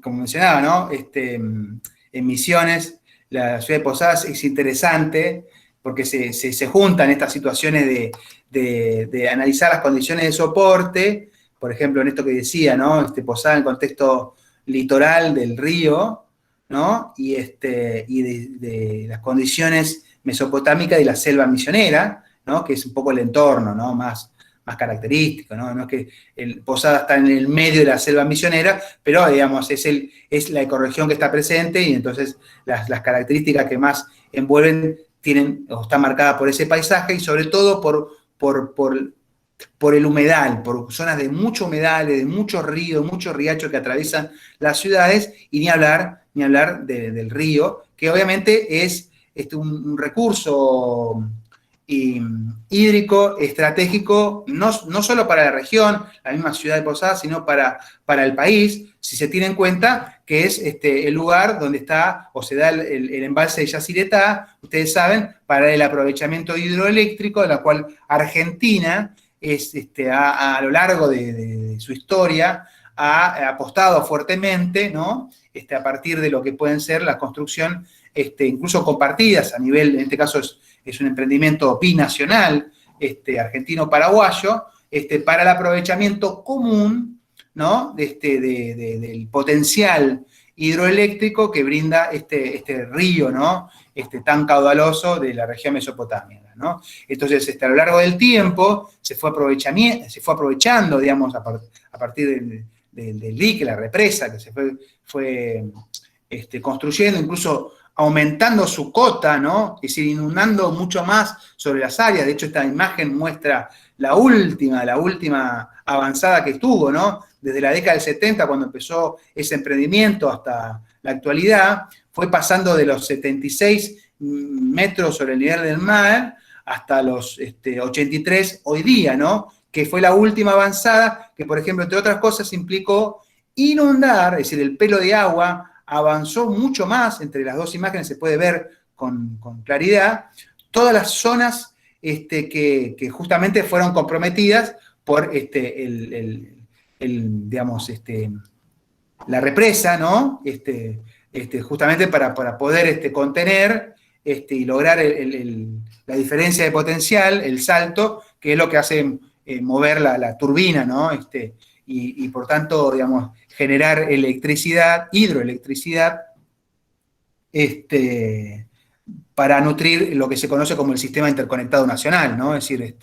como mencionaba, ¿no? En Misiones, la ciudad de Posadas es interesante porque se juntan estas situaciones de analizar las condiciones de soporte, por ejemplo, en esto que decía, ¿no? Posada en contexto litoral del río, ¿no? Y de las condiciones mesopotámicas de la selva misionera, ¿no? Que es un poco el entorno, ¿no? Más característico, ¿no? No es que Posada está en el medio de la selva misionera, pero, digamos, es la ecorregión que está presente y entonces las características que más envuelven tienen o están marcadas por ese paisaje y sobre todo por el humedal, por zonas de mucho humedal, de muchos ríos, muchos riachos que atraviesan las ciudades, y ni hablar del río, que obviamente es un recurso hídrico estratégico, no solo para la región, la misma ciudad de Posadas, sino para el país, si se tiene en cuenta que es el lugar donde está o se da el embalse de Yacyretá, ustedes saben, para el aprovechamiento hidroeléctrico, de la cual Argentina a lo largo de su historia ha apostado fuertemente, ¿no? A partir de lo que pueden ser la construcción, incluso compartidas a nivel, en este caso es un emprendimiento binacional, argentino-paraguayo, para el aprovechamiento común, ¿no? Del potencial hidroeléctrico que brinda este río, ¿no? Tan caudaloso de la región mesopotámica, ¿no? Entonces, a lo largo del tiempo se fue aprovechando, digamos, a partir del dique, la represa, que se fue construyendo, incluso aumentando su cota, ¿no? Es decir, inundando mucho más sobre las áreas. De hecho, esta imagen muestra la última avanzada que tuvo, ¿no? Desde la década del 70, cuando empezó ese emprendimiento, hasta la actualidad, fue pasando de los 76 metros sobre el nivel del mar hasta los 83 hoy día, ¿no? Que fue la última avanzada, que, por ejemplo, entre otras cosas, implicó inundar, es decir, el pelo de agua avanzó mucho más. Entre las dos imágenes se puede ver con claridad todas las zonas que justamente fueron comprometidas por digamos, la represa, ¿no? Justamente para poder contener y lograr la diferencia de potencial, el salto, que es lo que hace mover la turbina, ¿no? Y por tanto, digamos, generar hidroelectricidad, para nutrir lo que se conoce como el sistema interconectado nacional, ¿no? Es decir,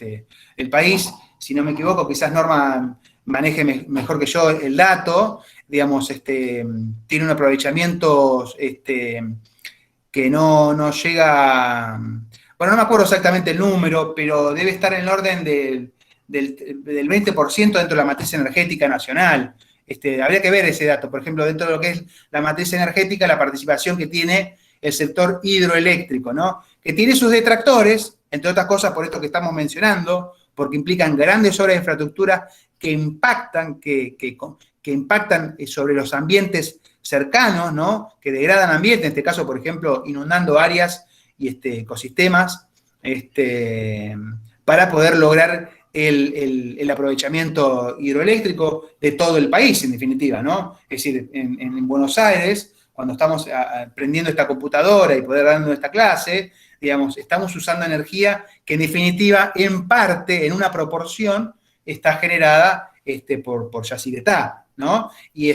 el país, si no me equivoco, quizás Norma maneje mejor que yo el dato, digamos, tiene un aprovechamiento que no llega, bueno, no me acuerdo exactamente el número, pero debe estar en el orden del 20% dentro de la matriz energética nacional. Habría que ver ese dato, por ejemplo, dentro de lo que es la matriz energética, la participación que tiene el sector hidroeléctrico, ¿no? Que tiene sus detractores, entre otras cosas por esto que estamos mencionando, porque implican grandes obras de infraestructura que impactan sobre los ambientes cercanos, ¿no? Que degradan ambiente, en este caso, por ejemplo, inundando áreas y ecosistemas, para poder lograr el aprovechamiento hidroeléctrico de todo el país, en definitiva, ¿no? Es decir, en Buenos Aires, cuando estamos aprendiendo esta computadora y poder dando esta clase, digamos, estamos usando energía que en definitiva, en parte, en una proporción, está generada por Yacyretá, ¿no? Y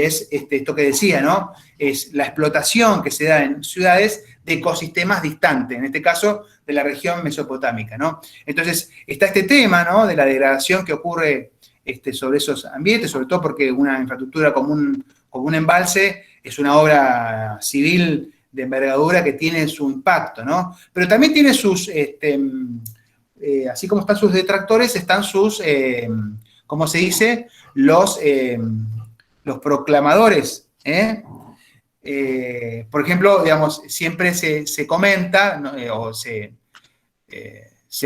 es esto que decía, ¿no? Es la explotación que se da en ciudades de ecosistemas distantes, en este caso de la región mesopotámica, ¿no? Entonces, está este tema, ¿no? De la degradación que ocurre sobre esos ambientes, sobre todo porque una infraestructura como un embalse es una obra civil de envergadura que tiene su impacto, ¿no? Pero también tiene sus, así como están sus detractores, están sus, ¿cómo se dice? Los proclamadores, por ejemplo, digamos, siempre se comenta, ¿no? O se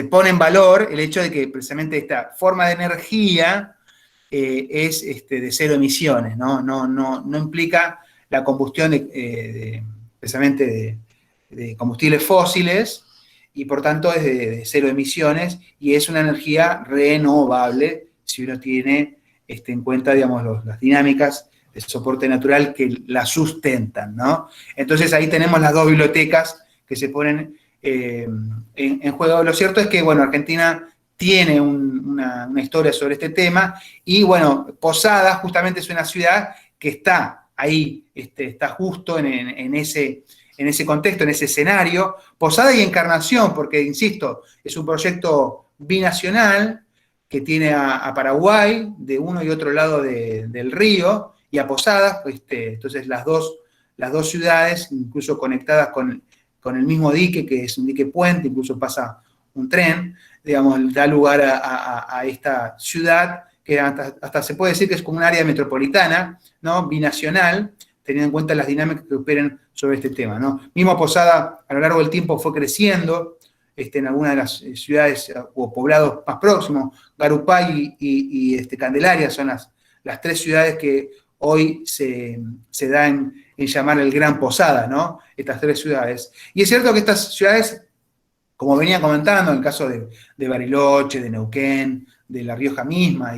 pone en valor el hecho de que precisamente esta forma de energía, es de cero emisiones, ¿no? No implica la combustión precisamente de combustibles fósiles, y por tanto es de cero emisiones, y es una energía renovable si uno tiene en cuenta, digamos, las dinámicas de soporte natural que la sustentan, ¿no? Entonces ahí tenemos las dos bibliotecas que se ponen en juego. Lo cierto es que, bueno, Argentina tiene una historia sobre este tema, y bueno, Posadas justamente es una ciudad que está ahí, está justo en ese contexto, en ese escenario. Posada y Encarnación, porque, insisto, es un proyecto binacional que tiene a Paraguay de uno y otro lado del río, y a Posadas, entonces las dos ciudades, incluso conectadas con el mismo dique, que es un dique puente, incluso pasa un tren, digamos, da lugar a esta ciudad, que hasta se puede decir que es como un área metropolitana, ¿no? Binacional, teniendo en cuenta las dinámicas que operen sobre este tema, ¿no? Mismo Posada, a lo largo del tiempo, fue creciendo en algunas de las ciudades o poblados más próximos. Garupay y Candelaria son las tres ciudades que hoy se da en llamar el Gran Posada, ¿no? Estas tres ciudades. Y es cierto que estas ciudades, como venía comentando, en el caso de Bariloche, de Neuquén, de La Rioja misma,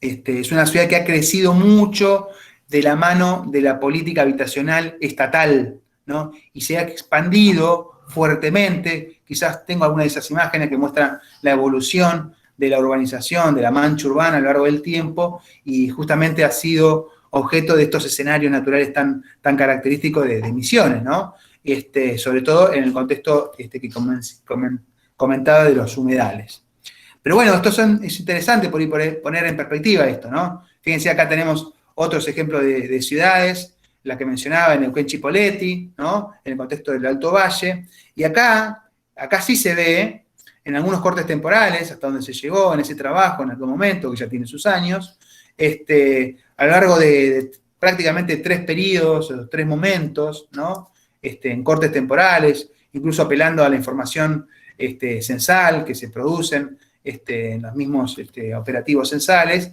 es una ciudad que ha crecido mucho de la mano de la política habitacional estatal, ¿no? Y se ha expandido fuertemente. Quizás tengo alguna de esas imágenes que muestran la evolución de la urbanización, de la mancha urbana a lo largo del tiempo, y justamente ha sido objeto de estos escenarios naturales tan característicos de Misiones, ¿no? Sobre todo en el contexto que comentaba de los humedales. Pero bueno, es interesante poner en perspectiva esto, ¿no? Fíjense, acá tenemos otros ejemplos de ciudades, la que mencionaba, en Neuquén Chipoleti, ¿no? En el contexto del Alto Valle. Y acá sí se ve, en algunos cortes temporales, hasta donde se llegó en ese trabajo, en algún momento, que ya tiene sus años, a lo largo de prácticamente 3 periodos, o 3 momentos, ¿no? En cortes temporales, incluso apelando a la información censal que se producen en los mismos operativos censales,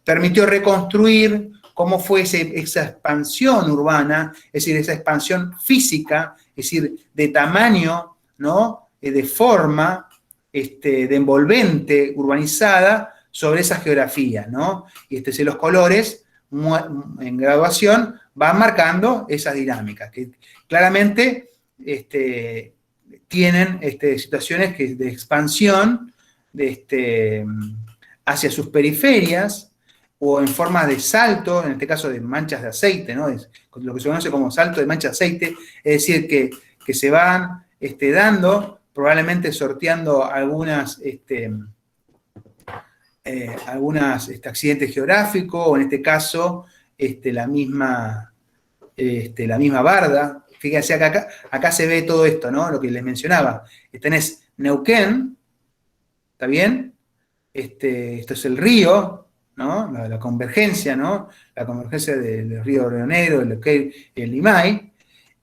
permitió reconstruir cómo fue esa expansión urbana, es decir, esa expansión física, es decir, de tamaño, ¿no? De forma, de envolvente urbanizada sobre esa geografía, ¿no? Y los colores en graduación van marcando esas dinámicas, que claramente tienen situaciones de expansión hacia sus periferias, o en forma de salto, en este caso de manchas de aceite, ¿no? Es lo que se conoce como salto de mancha de aceite, es decir, que se van dando, probablemente sorteando algunos accidentes geográficos, o en este caso la misma barda. Fíjense, acá se ve todo esto, ¿no? Lo que les mencionaba. Tenés Neuquén, ¿está bien? Esto es el río, ¿no? La convergencia, ¿no? La convergencia del río Río Negro, el Neuquén y el Limay.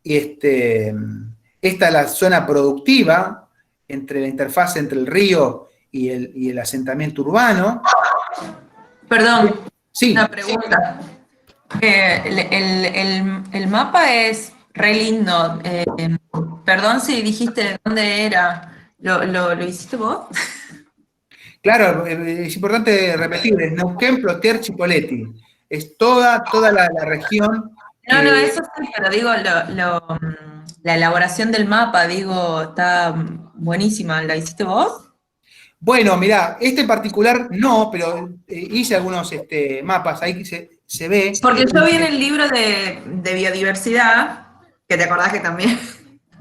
Y esta es la zona productiva, entre la interfaz entre el río y el asentamiento urbano.
Perdón,
sí.
Una pregunta. El mapa es re lindo. Perdón si dijiste de dónde era. ¿Lo hiciste vos?
Claro, es importante repetir, es Neuquén, Plotier, Chipoleti. Es toda la región.
No, eso sí, pero digo, la elaboración del mapa, digo, está buenísima. ¿La hiciste vos?
Bueno, mirá, en particular no, pero hice algunos mapas, ahí que se ve.
Porque yo vi en el libro de biodiversidad, que te acordás que también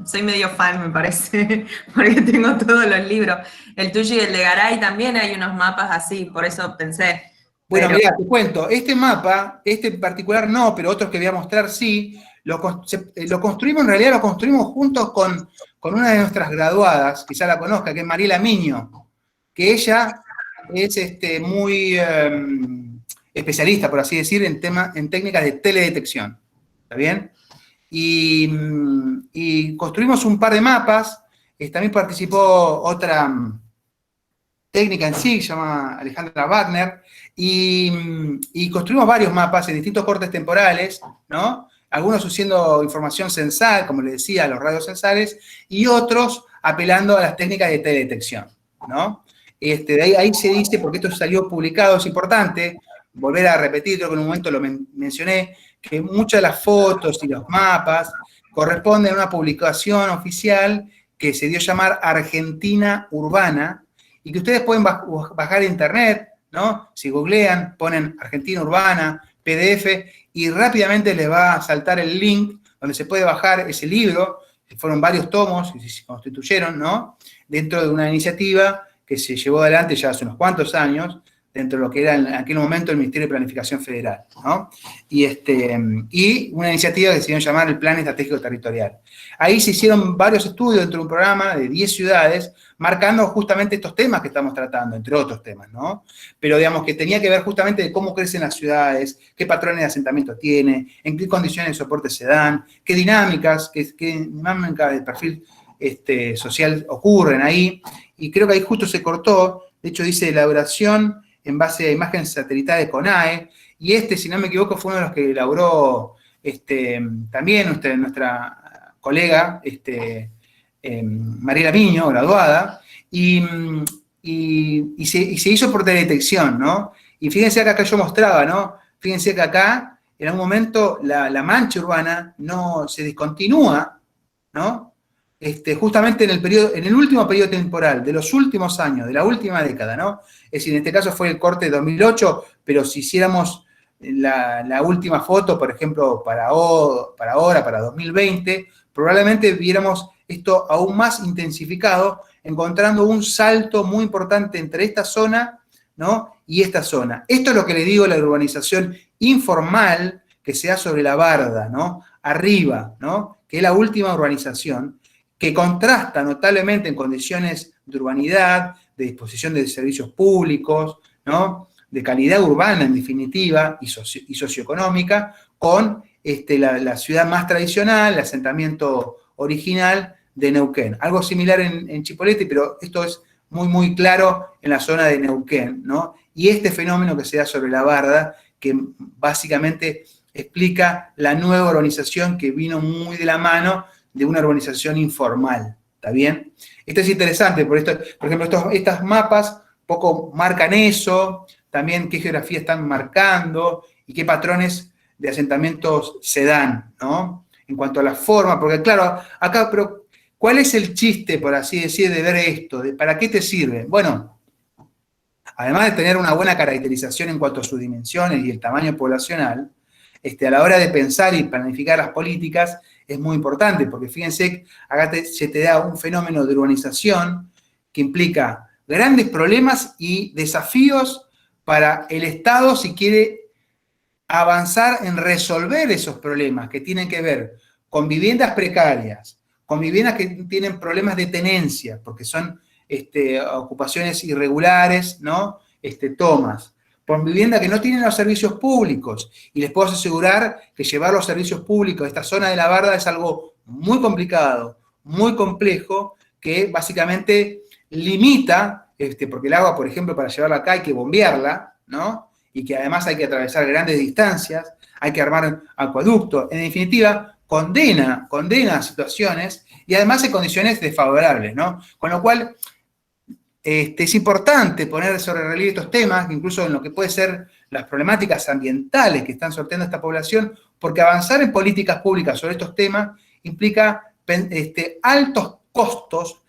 soy medio fan, me parece, porque tengo todos los libros. El tuyo y el de Garay también hay unos mapas así, por eso pensé.
Bueno, mirá, te cuento, este mapa, en particular no, pero otros que voy a mostrar sí, lo construimos, en realidad lo construimos juntos con una de nuestras graduadas, quizá la conozca, que es Mariela Miño, que ella es muy especialista, por así decir, en técnicas de teledetección, ¿está bien? Y construimos un par de mapas, también participó otra técnica en sí, se llama Alejandra Wagner, y construimos varios mapas en distintos cortes temporales, ¿no? Algunos usando información censal, como les decía, los radios censales, y otros apelando a las técnicas de teledetección, ¿no? Ahí se dice, porque esto salió publicado, es importante, volver a repetir, creo que en un momento lo mencioné, que muchas de las fotos y los mapas corresponden a una publicación oficial que se dio a llamar Argentina Urbana, y que ustedes pueden bajar a internet, ¿no? Si googlean, ponen Argentina Urbana, PDF, y rápidamente les va a saltar el link donde se puede bajar ese libro. Fueron varios tomos que se constituyeron, ¿no? Dentro de una iniciativa que se llevó adelante ya hace unos cuantos años, dentro de lo que era en aquel momento el Ministerio de Planificación Federal, ¿no? Y una iniciativa que se iba a llamar el Plan Estratégico Territorial. Ahí se hicieron varios estudios dentro de un programa de 10 ciudades, marcando justamente estos temas que estamos tratando, entre otros temas, ¿no? Pero digamos que tenía que ver justamente de cómo crecen las ciudades, qué patrones de asentamiento tiene, en qué condiciones de soporte se dan, qué dinámicas de perfil social ocurren ahí, y creo que ahí justo se cortó. De hecho dice elaboración en base a imágenes satelitales con AE, y si no me equivoco, fue uno de los que elaboró también nuestra colega Mariela Miño, graduada, y se hizo por teledetección, ¿no? Y fíjense acá yo mostraba, ¿no? Fíjense que acá, en algún momento, la mancha urbana no se discontinúa, ¿no? Justamente en el último periodo temporal, de los últimos años, de la última década, ¿no? Es decir, en este caso fue el corte de 2008, pero si hiciéramos la última foto, por ejemplo, para ahora, para 2020, probablemente viéramos esto aún más intensificado, encontrando un salto muy importante entre esta zona, ¿no? Y esta zona. Esto es lo que le digo, la urbanización informal que se da sobre la barda, ¿no? Arriba, ¿no? Que es la última urbanización, que contrasta notablemente en condiciones de urbanidad, de disposición de servicios públicos, ¿no? De calidad urbana en definitiva y socioeconómica, con la ciudad más tradicional, el asentamiento original de Neuquén. Algo similar en Chipoleti, pero esto es muy, muy claro en la zona de Neuquén, ¿no? Y este fenómeno que se da sobre la barda, que básicamente explica la nueva urbanización que vino muy de la mano de una urbanización informal, ¿está bien? Esto es interesante, por ejemplo, estas mapas poco marcan eso, también qué geografía están marcando y qué patrones de asentamientos se dan, ¿no? En cuanto a la forma, porque claro, acá, pero ¿cuál es el chiste, por así decir, de ver esto? ¿Para qué te sirve? Bueno, además de tener una buena caracterización en cuanto a sus dimensiones y el tamaño poblacional, a la hora de pensar y planificar las políticas es muy importante, porque fíjense, acá se te da un fenómeno de urbanización que implica grandes problemas y desafíos para el Estado si quiere avanzar en resolver esos problemas que tienen que ver con viviendas precarias, con viviendas que tienen problemas de tenencia, porque son ocupaciones irregulares, ¿no? Tomas. Por vivienda que no tienen los servicios públicos. Y les puedo asegurar que llevar los servicios públicos a esta zona de la barda es algo muy complicado, muy complejo, que básicamente limita, porque el agua, por ejemplo, para llevarla acá hay que bombearla, ¿no? Y que además hay que atravesar grandes distancias, hay que armar acueductos. En definitiva, condena situaciones y además en condiciones desfavorables, ¿no? Con lo cual, es importante poner sobre relieve estos temas, incluso en lo que puede ser las problemáticas ambientales que están sorteando esta población, porque avanzar en políticas públicas sobre estos temas implica altos costos,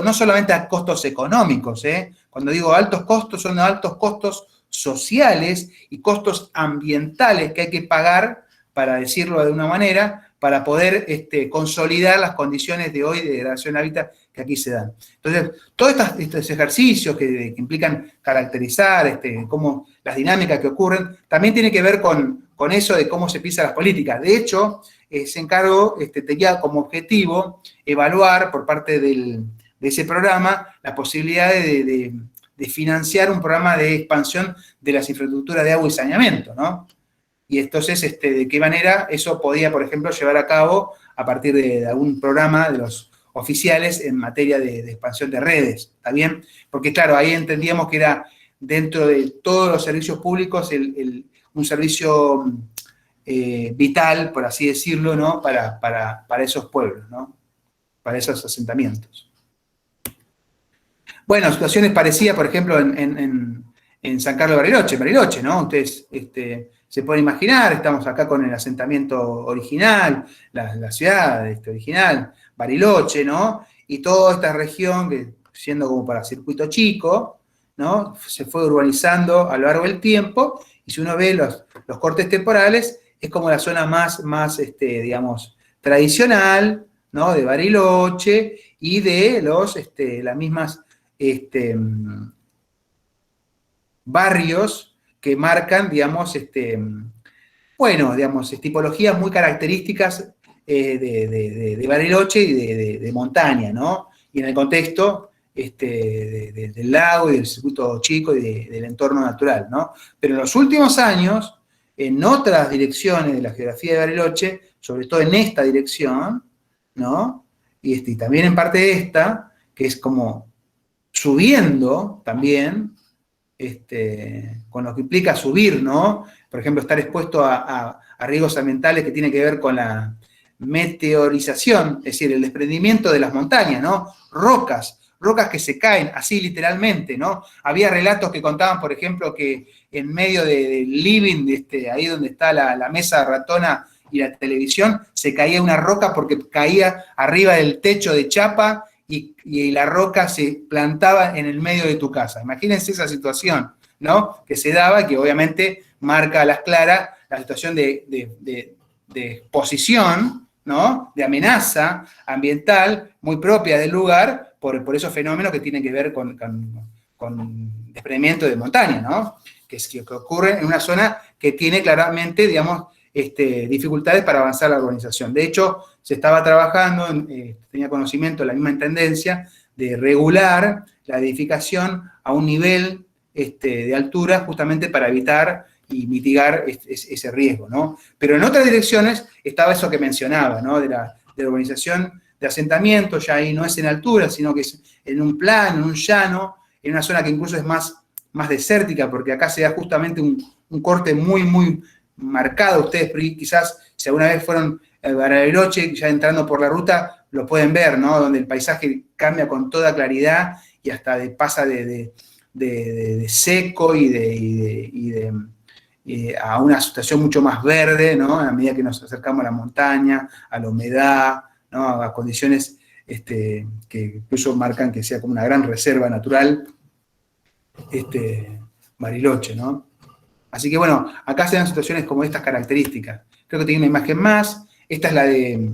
no solamente a costos económicos, cuando digo altos costos, son altos costos sociales y costos ambientales que hay que pagar, para decirlo de una manera, para poder consolidar las condiciones de hoy de degradación del hábitat que aquí se dan. Entonces, todos estos ejercicios que implican caracterizar cómo las dinámicas que ocurren, también tiene que ver con eso de cómo se piensan las políticas. De hecho, ese encargo tenía como objetivo evaluar por parte de ese programa la posibilidad de financiar un programa de expansión de las infraestructuras de agua y saneamiento, ¿no? Y entonces, de qué manera eso podía, por ejemplo, llevar a cabo a partir de algún programa de los oficiales en materia de expansión de redes, ¿está bien? Porque claro, ahí entendíamos que era dentro de todos los servicios públicos un servicio vital, por así decirlo, ¿no? Para esos pueblos, ¿no? Para esos asentamientos. Bueno, situaciones parecidas, por ejemplo, en San Carlos de Bariloche, ¿no? Ustedes se pueden imaginar, estamos acá con el asentamiento original, la ciudad original, Bariloche, ¿no? Y toda esta región, que siendo como para circuito chico, ¿no? Se fue urbanizando a lo largo del tiempo, y si uno ve los cortes temporales, es como la zona más digamos, tradicional, ¿no? De Bariloche y de las mismas barrios que marcan, digamos, bueno, digamos, tipologías muy características de Bariloche y de montaña, ¿no? Y en el contexto del lago y del circuito chico y del entorno natural, ¿no? Pero en los últimos años, en otras direcciones de la geografía de Bariloche, sobre todo en esta dirección, ¿no? Y también en parte de esta, que es como subiendo también, con lo que implica subir, ¿no? Por ejemplo, estar expuesto a riesgos ambientales que tienen que ver con la meteorización, es decir, el desprendimiento de las montañas, ¿no? Rocas que se caen, así literalmente, ¿no? Había relatos que contaban, por ejemplo, que en medio del living, ahí donde está la mesa ratona y la televisión, se caía una roca porque caía arriba del techo de chapa y la roca se plantaba en el medio de tu casa. Imagínense esa situación, ¿no? Que se daba y que obviamente marca a las claras la situación de exposición, ¿no? De amenaza ambiental muy propia del lugar por esos fenómenos que tienen que ver con desprendimiento de montaña, ¿no? Que ocurre en una zona que tiene claramente, digamos, dificultades para avanzar la urbanización. De hecho, se estaba trabajando, tenía conocimiento de la misma intendencia, de regular la edificación a un nivel de altura justamente para evitar y mitigar ese riesgo, ¿no? Pero en otras direcciones estaba eso que mencionaba, ¿no? De la urbanización de asentamiento, ya ahí no es en altura, sino que es en un plano, en un llano, en una zona que incluso es más desértica, porque acá se da justamente un corte muy, muy marcado. Ustedes quizás, si alguna vez fueron a Bariloche, ya entrando por la ruta, lo pueden ver, ¿no? Donde el paisaje cambia con toda claridad y hasta pasa de seco a una situación mucho más verde, ¿no? A medida que nos acercamos a la montaña, a la humedad, ¿no? A condiciones que incluso marcan que sea como una gran reserva natural, Bariloche, ¿no? Así que bueno, acá se dan situaciones como estas características. Creo que tiene una imagen más. Esta es la de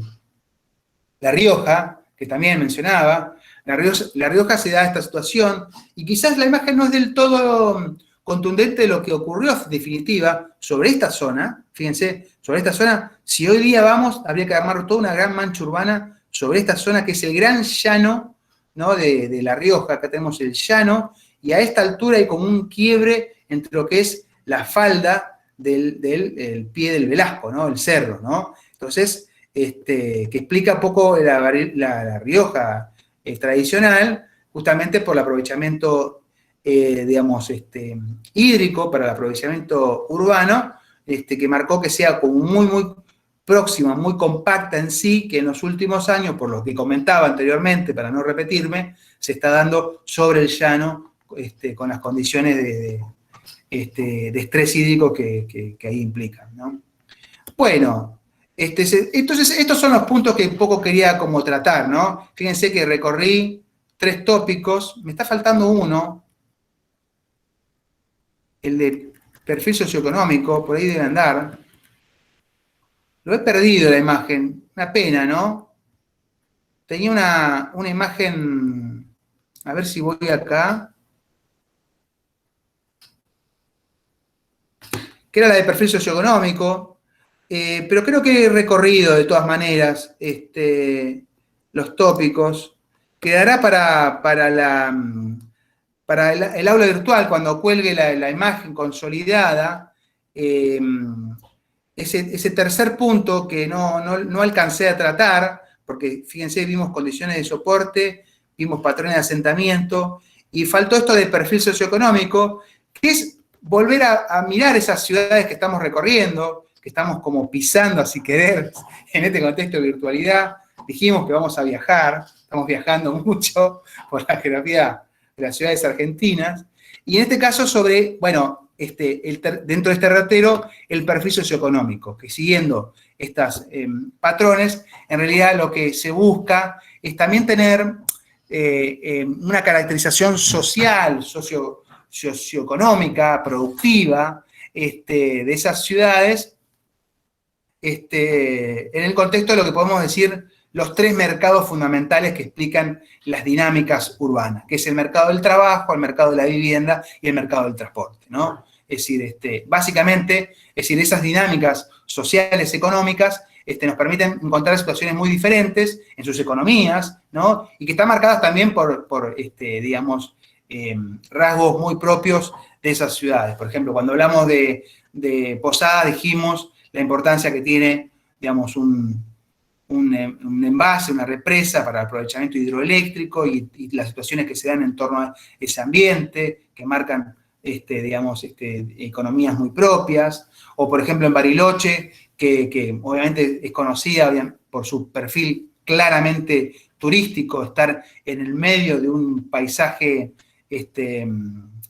La Rioja, que también mencionaba. La Rioja se da esta situación, y quizás la imagen no es del todo contundente de lo que ocurrió en definitiva sobre esta zona. Fíjense, sobre esta zona, si hoy día vamos, habría que armar toda una gran mancha urbana sobre esta zona que es el gran llano, ¿no? de La Rioja. Acá tenemos el llano, y a esta altura hay como un quiebre entre lo que es la falda del pie del Velasco, ¿no? El cerro, ¿no? Entonces, que explica poco la Rioja tradicional, justamente por el aprovechamiento, digamos, hídrico, para el aprovechamiento urbano, que marcó que sea como muy, muy próxima, muy compacta en sí, que en los últimos años, por lo que comentaba anteriormente, para no repetirme, se está dando sobre el llano, con las condiciones de estrés hídrico que ahí implican, ¿no? Bueno, entonces estos son los puntos que un poco quería como tratar, ¿no? Fíjense que recorrí 3 tópicos, me está faltando uno, el de perfil socioeconómico, por ahí debe andar. Lo he perdido la imagen, una pena, ¿no? Tenía una imagen, a ver si voy acá, que era la de perfil socioeconómico, pero creo que he recorrido de todas maneras los tópicos. Quedará para el aula virtual, cuando cuelgue la imagen consolidada, ese tercer punto que no alcancé a tratar, porque fíjense, vimos condiciones de soporte, vimos patrones de asentamiento, y faltó esto de perfil socioeconómico, que es volver a mirar esas ciudades que estamos recorriendo, que estamos como pisando, así querer, en este contexto de virtualidad. Dijimos que vamos a viajar, estamos viajando mucho por la geografía de las ciudades argentinas, y en este caso sobre, bueno, dentro de este ratero, el perfil socioeconómico, que siguiendo estos patrones, en realidad lo que se busca es también tener una caracterización social, socioeconómica, productiva, de esas ciudades, en el contexto de lo que podemos decir los 3 mercados fundamentales que explican las dinámicas urbanas, que es el mercado del trabajo, el mercado de la vivienda y el mercado del transporte, ¿no? Es decir, básicamente, esas dinámicas sociales, económicas, nos permiten encontrar situaciones muy diferentes en sus economías, ¿no? Y que están marcadas también por digamos, rasgos muy propios de esas ciudades. Por ejemplo, cuando hablamos de Posada, dijimos la importancia que tiene, digamos, un envase, una represa para el aprovechamiento hidroeléctrico y las situaciones que se dan en torno a ese ambiente, que marcan, digamos, economías muy propias. O, por ejemplo, en Bariloche, que obviamente es conocida por su perfil claramente turístico, estar en el medio de un paisaje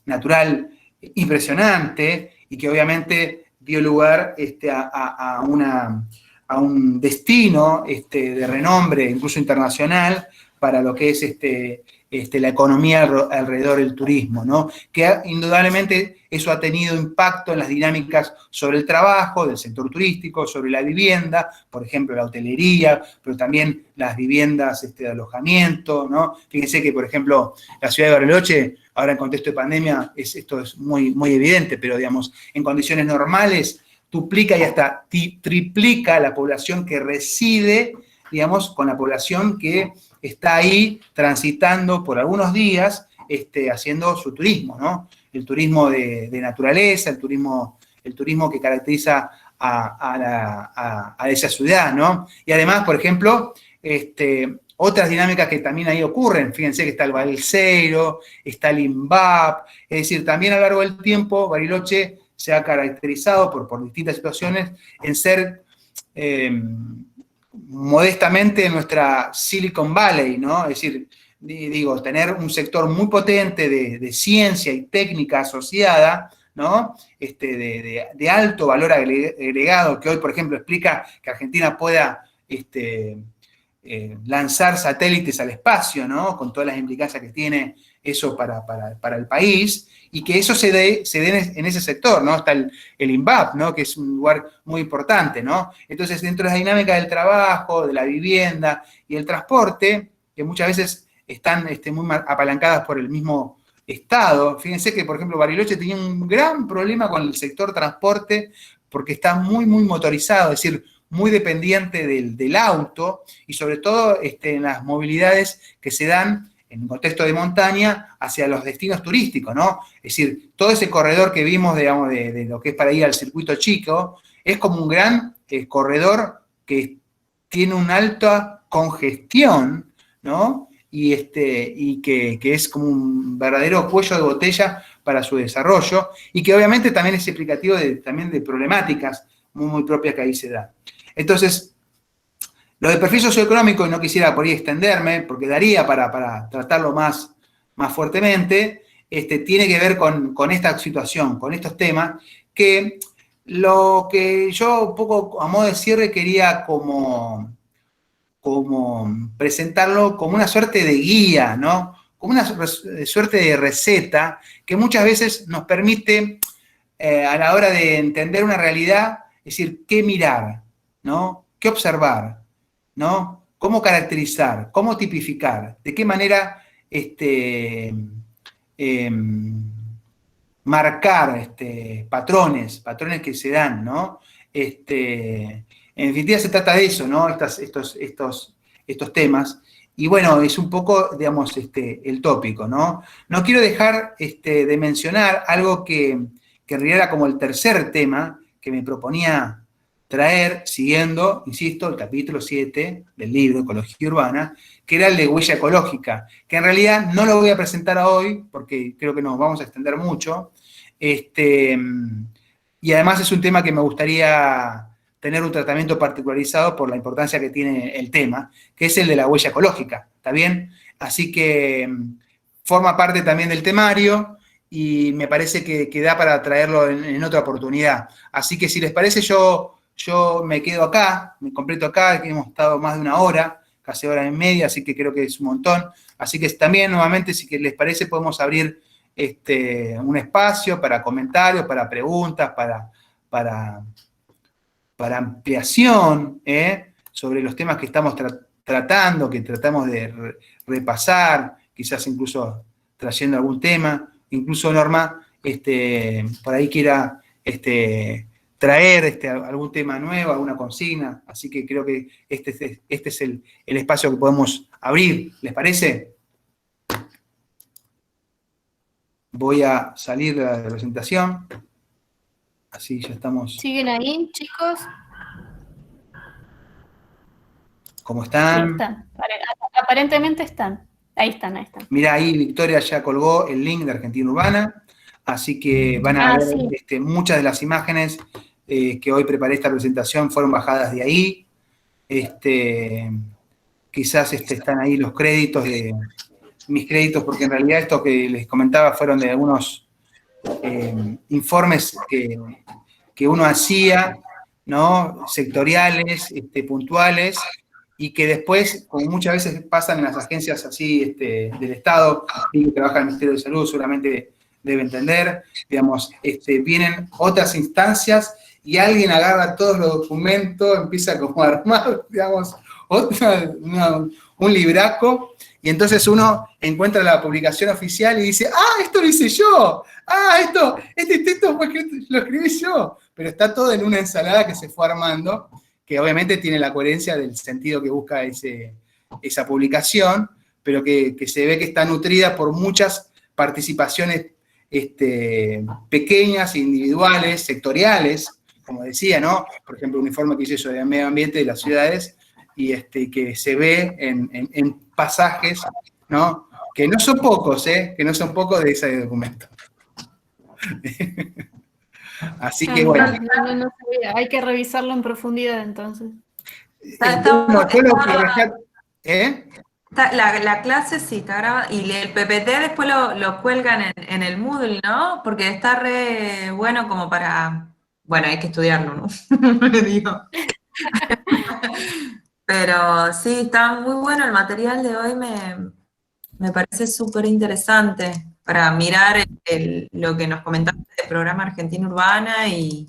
natural impresionante y que obviamente dio lugar a un destino de renombre, incluso internacional, para lo que es la economía alrededor del turismo, ¿no? Que indudablemente eso ha tenido impacto en las dinámicas sobre el trabajo, del sector turístico, sobre la vivienda, por ejemplo, la hotelería, pero también las viviendas de alojamiento, ¿no? Fíjense que, por ejemplo, la ciudad de Bariloche, ahora en contexto de pandemia, esto es muy, muy evidente, pero, digamos, en condiciones normales, duplica y hasta triplica la población que reside, digamos, con la población que está ahí transitando por algunos días, haciendo su turismo, ¿no? El turismo de naturaleza, el turismo que caracteriza a esa ciudad, ¿no? Y además, por ejemplo, otras dinámicas que también ahí ocurren, fíjense que está el Balseiro, está el INVAP, es decir, también a lo largo del tiempo Bariloche se ha caracterizado por distintas situaciones en ser modestamente nuestra Silicon Valley, ¿no? Es decir, digo, tener un sector muy potente de ciencia y técnica asociada, ¿no? De alto valor agregado, que hoy, por ejemplo, explica que Argentina pueda lanzar satélites al espacio, ¿no? Con todas las implicancias que tiene eso para el país, y que eso se dé en ese sector, ¿no? Está el INVAP, ¿no? Que es un lugar muy importante, ¿no? Entonces, dentro de la dinámica del trabajo, de la vivienda y el transporte, que muchas veces están muy apalancadas por el mismo Estado. Fíjense que, por ejemplo, Bariloche tenía un gran problema con el sector transporte porque está muy, muy motorizado, es decir, muy dependiente del auto y sobre todo en las movilidades que se dan en un contexto de montaña hacia los destinos turísticos, ¿no? Es decir, todo ese corredor que vimos, digamos, de lo que es para ir al circuito chico, es como un gran corredor que tiene una alta congestión, ¿no? Y que es como un verdadero cuello de botella para su desarrollo, y que obviamente también es explicativo también de problemáticas muy, muy propias que ahí se dan. Entonces, lo del perfil socioeconómico, y no quisiera por ahí extenderme, porque daría para tratarlo más fuertemente, tiene que ver con esta situación, con estos temas, que lo que yo un poco a modo de cierre quería como presentarlo como una suerte de guía, ¿no? Como una suerte de receta que muchas veces nos permite, a la hora de entender una realidad, es decir, qué mirar, ¿no? Qué observar, ¿no? Cómo caracterizar, cómo tipificar, de qué manera marcar patrones que se dan, ¿no? En definitiva se trata de eso, ¿no? Estos temas. Y bueno, es un poco, digamos, el tópico, ¿no? No quiero dejar de mencionar algo que en realidad era como el tercer tema que me proponía traer, siguiendo, insisto, el capítulo 7 del libro Ecología Urbana, que era el de huella ecológica, que en realidad no lo voy a presentar hoy, porque creo que nos vamos a extender mucho, y además es un tema que me gustaría tener un tratamiento particularizado por la importancia que tiene el tema, que es el de la huella ecológica, ¿está bien? Así que forma parte también del temario y me parece que da para traerlo en otra oportunidad. Así que si les parece, yo me quedo acá, me completo acá, que hemos estado más de una hora, casi hora y media, así que creo que es un montón. Así que también, nuevamente, si les parece, podemos abrir un espacio para comentarios, para preguntas, para ampliación sobre los temas que estamos tratando, que tratamos de repasar, quizás incluso trayendo algún tema, incluso Norma, por ahí quiera traer algún tema nuevo, alguna consigna, así que creo que este es el espacio que podemos abrir, ¿les parece? Voy a salir de la presentación, así ya estamos.
¿Siguen ahí, chicos?
¿Cómo
Sí,
están?
están. Aparentemente están. Ahí están, ahí están.
Mirá, ahí Victoria ya colgó el link de Argentina Urbana, así que van a ver
sí.
Muchas de las imágenes que hoy preparé esta presentación fueron bajadas de ahí. Quizás están ahí los créditos de mis créditos, porque en realidad esto que les comentaba fueron de algunos informes que uno hacía, ¿no? Sectoriales, puntuales, y que después, como muchas veces pasan en las agencias así del Estado, y que trabaja el Ministerio de Salud, seguramente debe entender, digamos, vienen otras instancias y alguien agarra todos los documentos, empieza como a armar, digamos, un libraco, y entonces uno encuentra la publicación oficial y dice, ¡ah, esto lo hice yo! ¡Ah, este texto fue que lo escribí yo! Pero está todo en una ensalada que se fue armando, que obviamente tiene la coherencia del sentido que busca esa publicación, pero que se ve que está nutrida por muchas participaciones pequeñas, individuales, sectoriales, como decía, ¿no? Por ejemplo, un informe que hice sobre el medio ambiente de las ciudades, y que se ve en pasajes, ¿no? Que no son pocos, que no son pocos de ese documento. Así que bueno.
No sabía. Hay que revisarlo en profundidad entonces.
La clase sí está grabada, y el PPT después lo cuelgan en el Moodle, ¿no? Porque está re bueno como para... Bueno, hay que estudiarlo, ¿no? Digo. Pero sí, está muy bueno el material de hoy, me parece súper interesante para mirar lo que nos comentaste del programa Argentina Urbana y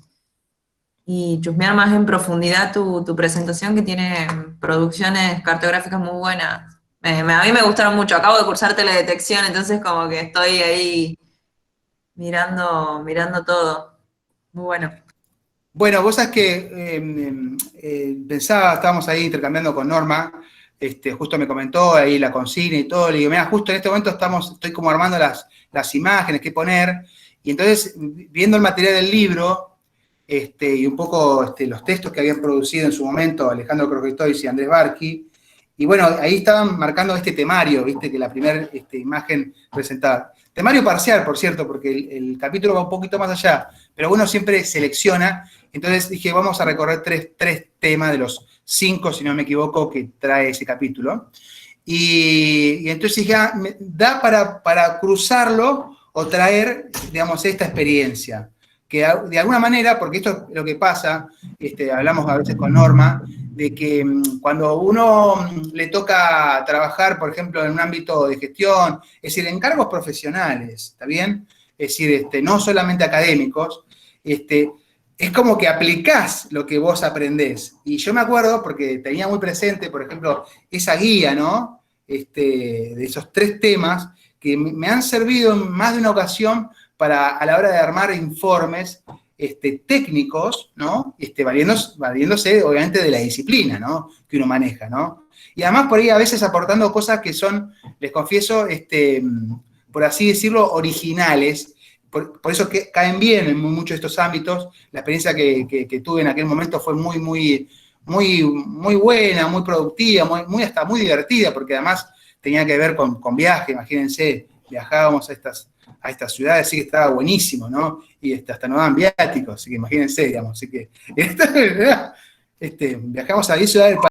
chusmear más en profundidad tu presentación, que tiene producciones cartográficas muy buenas. A mí me gustaron mucho, acabo de cursar teledetección, entonces como que estoy ahí mirando todo. Muy bueno.
Bueno, vos sabés que pensaba, estábamos ahí intercambiando con Norma, justo me comentó ahí la consigna y todo, le digo, mira, justo en este momento estoy como armando las imágenes que poner, y entonces, viendo el material del libro, y un poco los textos que habían producido en su momento Alejandro Croquetois y Andrés Barqui, y bueno, ahí estaban marcando este temario, viste, que la primera imagen presentada. Temario parcial, por cierto, porque el capítulo va un poquito más allá, pero uno siempre selecciona. Entonces dije, vamos a recorrer tres temas de los 5, si no me equivoco, que trae ese capítulo. Y entonces dije, da para cruzarlo o traer, digamos, esta experiencia. Que de alguna manera, porque esto es lo que pasa, hablamos a veces con Norma, de que cuando uno le toca trabajar, por ejemplo, en un ámbito de gestión, es decir, en cargos profesionales, ¿está bien? Es decir, no solamente académicos, es como que aplicás lo que vos aprendés. Y yo me acuerdo, porque tenía muy presente, por ejemplo, esa guía, ¿no? De esos 3 temas que me han servido en más de una ocasión a la hora de armar informes técnicos, ¿no? Valiéndose, obviamente, de la disciplina, ¿no? Que uno maneja, ¿no? Y además, por ahí, a veces aportando cosas que son, les confieso, por así decirlo, originales, por eso que caen bien en muchos de estos ámbitos. La experiencia que tuve en aquel momento fue muy buena, muy productiva, hasta muy divertida, porque además tenía que ver con viaje, imagínense, viajábamos a estas ciudades, así que estaba buenísimo, ¿no? Y hasta nos daban viáticos, así que imagínense, digamos, así que viajamos a 10 ciudades del país.